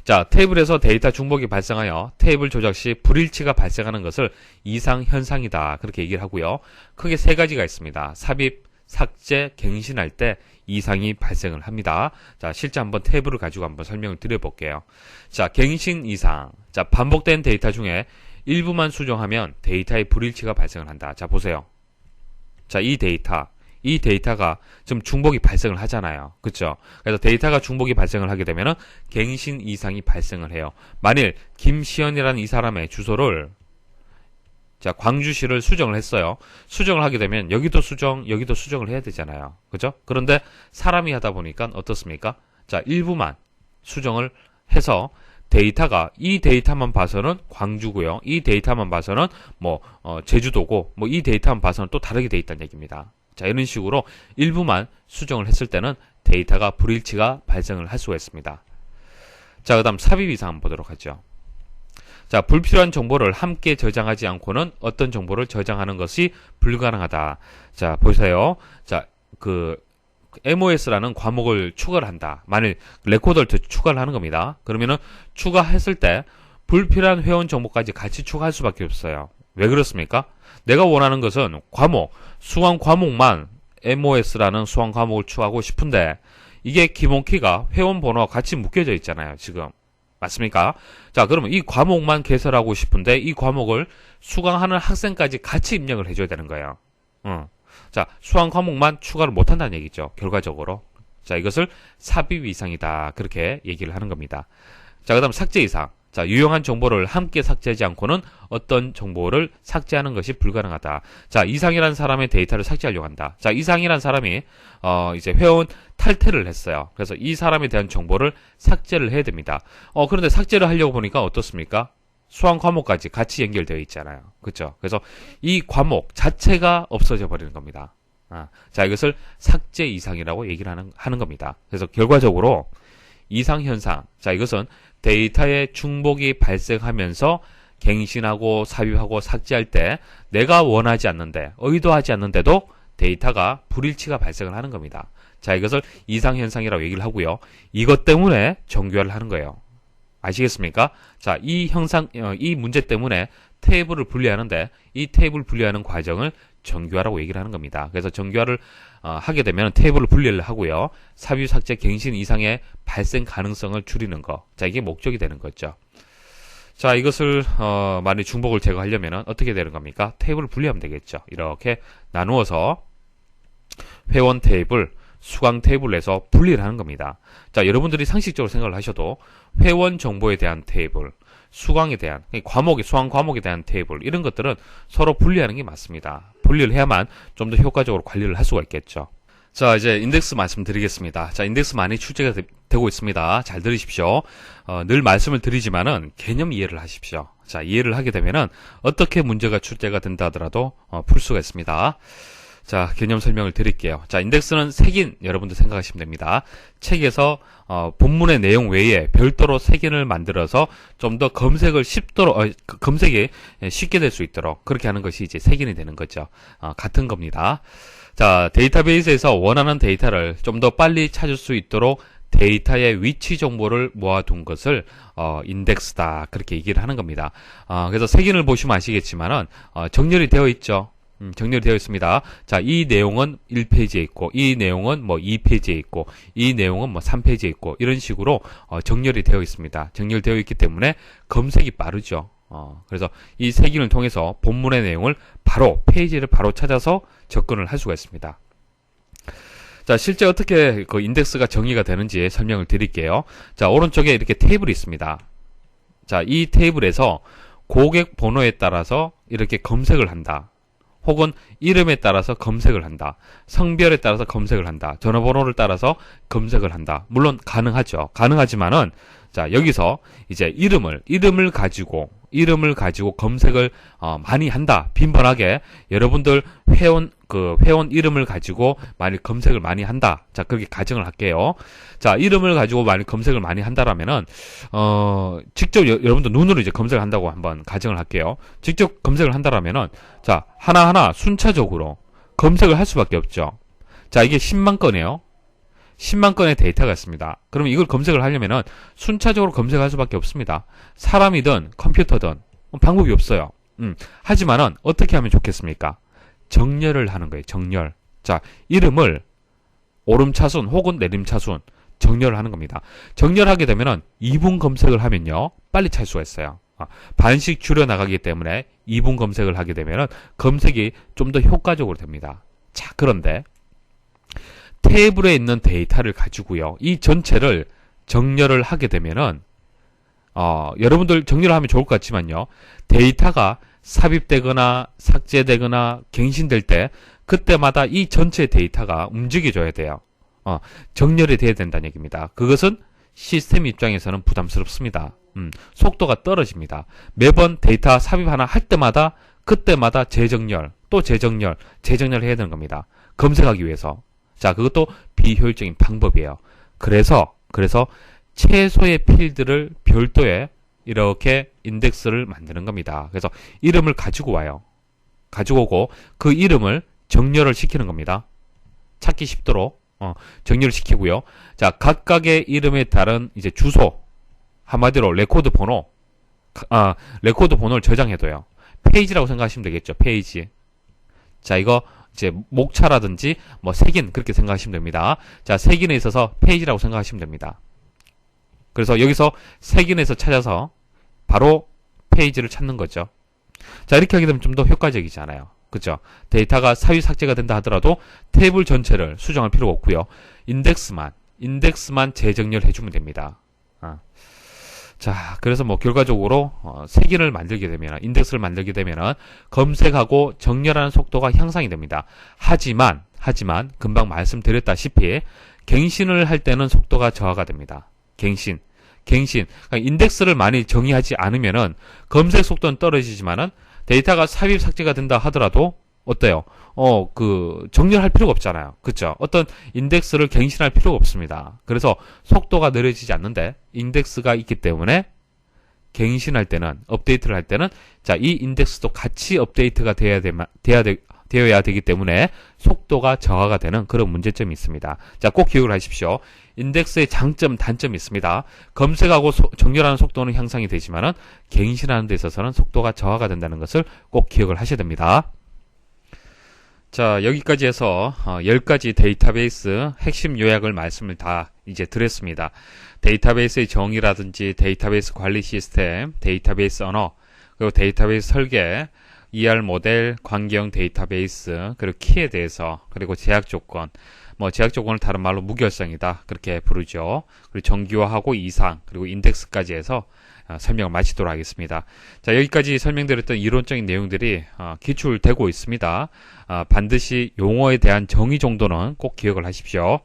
자, 테이블에서 데이터 중복이 발생하여 테이블 조작 시 불일치가 발생하는 것을 이상 현상이다. 그렇게 얘기를 하고요. 크게 세 가지가 있습니다. 삽입, 삭제, 갱신할 때 이상이 발생을 합니다. 자, 실제 한번 테이블을 가지고 한번 설명을 드려볼게요. 자, 갱신 이상. 자, 반복된 데이터 중에 일부만 수정하면 데이터의 불일치가 발생을 한다. 자, 보세요. 자, 이 데이터가 좀 중복이 발생을 하잖아요. 그쵸? 그래서 데이터가 중복이 발생을 하게 되면은 갱신 이상이 발생을 해요. 만일 김시연이라는 이 사람의 주소를, 자, 광주시를 수정을 했어요. 수정을 하게 되면 여기도 수정을 해야 되잖아요. 그죠? 그런데 사람이 하다 보니까 어떻습니까? 자, 일부만 수정을 해서 데이터가 이 데이터만 봐서는 광주고요. 이 데이터만 봐서는 제주도고, 이 데이터만 봐서는 또 다르게 돼 있다는 얘기입니다. 자, 이런 식으로 일부만 수정을 했을 때는 데이터가 불일치가 발생을 할 수가 있습니다. 자, 그다음 삽입 이상 한번 보도록 하죠. 자, 불필요한 정보를 함께 저장하지 않고는 어떤 정보를 저장하는 것이 불가능하다. 자, 보세요. 자, MOS라는 과목을 추가를 한다. 만일 레코더를 더 추가를 하는 겁니다. 그러면은 추가했을 때 불필요한 회원 정보까지 같이 추가할 수밖에 없어요. 왜 그렇습니까? 내가 원하는 것은 수강 과목만 MOS라는 수강 과목을 추가하고 싶은데 이게 기본키가 회원 번호와 같이 묶여져 있잖아요. 지금. 맞습니까? 자, 그러면 이 과목만 개설하고 싶은데 이 과목을 수강하는 학생까지 같이 입력을 해줘야 되는 거예요. 자, 수강 과목만 추가를 못한다는 얘기죠. 결과적으로. 자, 이것을 삽입 이상이다. 그렇게 얘기를 하는 겁니다. 자, 그 다음 삭제 이상. 자, 유용한 정보를 함께 삭제하지 않고는 어떤 정보를 삭제하는 것이 불가능하다. 자, 이상이라는 사람의 데이터를 삭제하려고 한다. 자, 이상이라는 사람이 이제 회원 탈퇴를 했어요. 그래서 이 사람에 대한 정보를 삭제를 해야 됩니다. 그런데 삭제를 하려고 보니까 어떻습니까? 수강 과목까지 같이 연결되어 있잖아요. 그렇죠? 그래서 이 과목 자체가 없어져 버리는 겁니다. 자, 이것을 삭제 이상이라고 얘기를 하는 겁니다. 그래서 결과적으로 이상 현상. 자, 이것은 데이터의 중복이 발생하면서 갱신하고 삽입하고 삭제할 때 내가 원하지 않는데, 의도하지 않는데도 데이터가 불일치가 발생을 하는 겁니다. 자, 이것을 이상현상이라고 얘기를 하고요. 이것 때문에 정교화를 하는 거예요. 아시겠습니까? 자, 이 문제 때문에 테이블을 분리하는데, 이 테이블 분리하는 과정을 정교화라고 얘기를 하는 겁니다. 그래서 정교화를 하게 되면 테이블을 분리를 하고요. 삽입, 삭제, 갱신 이상의 발생 가능성을 줄이는 거. 자, 이게 목적이 되는 거죠. 자, 이것을 만약 중복을 제거하려면 어떻게 되는 겁니까? 테이블을 분리하면 되겠죠. 이렇게 나누어서 회원 테이블, 수강 테이블에서 분리를 하는 겁니다. 자, 여러분들이 상식적으로 생각을 하셔도 회원 정보에 대한 테이블, 수강에 대한 수강 과목에 대한 테이블, 이런 것들은 서로 분리하는 게 맞습니다. 분리를 해야만 좀 더 효과적으로 관리를 할 수가 있겠죠. 자, 이제 인덱스 말씀드리겠습니다. 자, 인덱스 많이 출제가 되고 있습니다. 잘 들으십시오. 늘 말씀을 드리지만은 개념 이해를 하십시오. 자, 이해를 하게 되면은 어떻게 문제가 출제가 된다 하더라도 풀 수가 있습니다. 자, 개념 설명을 드릴게요. 자, 인덱스는 색인 여러분들 생각하시면 됩니다. 책에서 본문의 내용 외에 별도로 색인을 만들어서 좀 더 검색을 검색이 쉽게 될 수 있도록 그렇게 하는 것이 이제 색인이 되는 거죠. 같은 겁니다. 자, 데이터베이스에서 원하는 데이터를 좀 더 빨리 찾을 수 있도록 데이터의 위치 정보를 모아둔 것을 인덱스다, 그렇게 얘기를 하는 겁니다. 그래서 색인을 보시면 아시겠지만은 정렬이 되어 있죠. 정렬이 되어 있습니다. 자, 이 내용은 1페이지에 있고, 이 내용은 뭐 2페이지에 있고, 이 내용은 뭐 3페이지에 있고, 이런 식으로 정렬이 되어 있습니다. 정렬되어 있기 때문에 검색이 빠르죠. 그래서 이 색인을 통해서 본문의 내용을 페이지를 바로 찾아서 접근을 할 수가 있습니다. 자, 실제 어떻게 그 인덱스가 정의가 되는지 설명을 드릴게요. 자, 오른쪽에 이렇게 테이블이 있습니다. 자, 이 테이블에서 고객 번호에 따라서 이렇게 검색을 한다. 혹은 이름에 따라서 검색을 한다. 성별에 따라서 검색을 한다. 전화번호를 따라서 검색을 한다. 물론 가능하죠. 가능하지만은 자, 여기서 이제 이름을 가지고 검색을 많이 한다. 빈번하게 여러분들 회원 이름을 가지고 많이 검색을 많이 한다. 자, 그렇게 가정을 할게요. 자, 이름을 가지고 많이 검색을 많이 한다라면은 직접 여러분들 눈으로 이제 검색을 한다고 한번 가정을 할게요. 직접 검색을 한다라면은 자, 하나하나 순차적으로 검색을 할 수밖에 없죠. 자, 이게 10만 건이에요. 10만 건의 데이터가 있습니다. 그러면 이걸 검색을 하려면은 순차적으로 검색할 수밖에 없습니다. 사람이든 컴퓨터든 방법이 없어요. 하지만은 어떻게 하면 좋겠습니까? 정렬을 하는 거예요. 정렬. 자, 이름을 오름차순 혹은 내림차순 정렬을 하는 겁니다. 정렬하게 되면은 2분 검색을 하면요, 빨리 찾을 수가 있어요. 반씩 줄여 나가기 때문에 2분 검색을 하게 되면은 검색이 좀 더 효과적으로 됩니다. 자, 그런데 테이블에 있는 데이터를 가지고요, 이 전체를 정렬을 하게 되면은 여러분들 정렬을 하면 좋을 것 같지만요, 데이터가 삽입되거나 삭제되거나 갱신될 때 그때마다 이 전체 데이터가 움직여줘야 돼요. 정렬이 돼야 된다는 얘기입니다. 그것은 시스템 입장에서는 부담스럽습니다. 속도가 떨어집니다. 매번 데이터 삽입 하나 할 때마다 그때마다 재정렬, 또 재정렬 해야 되는 겁니다. 검색하기 위해서. 자, 그것도 비효율적인 방법이에요. 그래서 최소의 필드를 별도의 이렇게 인덱스를 만드는 겁니다. 그래서 이름을 가지고 와요. 가지고 오고 그 이름을 정렬을 시키는 겁니다. 찾기 쉽도록 정렬을 시키고요. 자, 각각의 이름에 따른 이제 주소, 한마디로 레코드 번호를 저장해둬요. 페이지라고 생각하시면 되겠죠. 페이지. 자, 이거 이제 목차라든지 뭐 색인, 그렇게 생각하시면 됩니다. 자, 색인에 있어서 페이지라고 생각하시면 됩니다. 그래서 여기서 색인에서 찾아서 바로 페이지를 찾는 거죠. 자, 이렇게 하게 되면 좀 더 효과적이잖아요. 그죠? 데이터가 삽입 삭제가 된다 하더라도 테이블 전체를 수정할 필요가 없고요. 인덱스만 재정렬해 주면 됩니다. 자, 그래서 뭐 결과적으로 색인을 만들게 되면, 인덱스를 만들게 되면 검색하고 정렬하는 속도가 향상이 됩니다. 하지만 금방 말씀드렸다시피 갱신을 할 때는 속도가 저하가 됩니다. 갱신. 그러니까 인덱스를 많이 정의하지 않으면은 검색 속도는 떨어지지만은 데이터가 삽입 삭제가 된다 하더라도 어때요? 정렬할 필요가 없잖아요. 그쵸? 어떤 인덱스를 갱신할 필요가 없습니다. 그래서 속도가 느려지지 않는데 인덱스가 있기 때문에 갱신할 때는, 업데이트를 할 때는, 자, 이 인덱스도 같이 업데이트가 되어야 되기 때문에 속도가 저하가 되는 그런 문제점이 있습니다. 자, 꼭 기억을 하십시오. 인덱스의 장점, 단점이 있습니다. 검색하고 정렬하는 속도는 향상이 되지만은 갱신하는 데 있어서는 속도가 저하가 된다는 것을 꼭 기억을 하셔야 됩니다. 자, 여기까지 해서 10가지 데이터베이스 핵심 요약을 말씀을 다 이제 드렸습니다. 데이터베이스의 정의라든지 데이터베이스 관리 시스템, 데이터베이스 언어, 그리고 데이터베이스 설계, ER 모델, 관계형 데이터베이스, 그리고 키에 대해서, 그리고 제약 조건, 제약 조건을 다른 말로 무결성이다, 그렇게 부르죠. 그리고 정기화하고 이상, 그리고 인덱스까지 해서 설명을 마치도록 하겠습니다. 자, 여기까지 설명드렸던 이론적인 내용들이 기출되고 있습니다. 반드시 용어에 대한 정의 정도는 꼭 기억을 하십시오.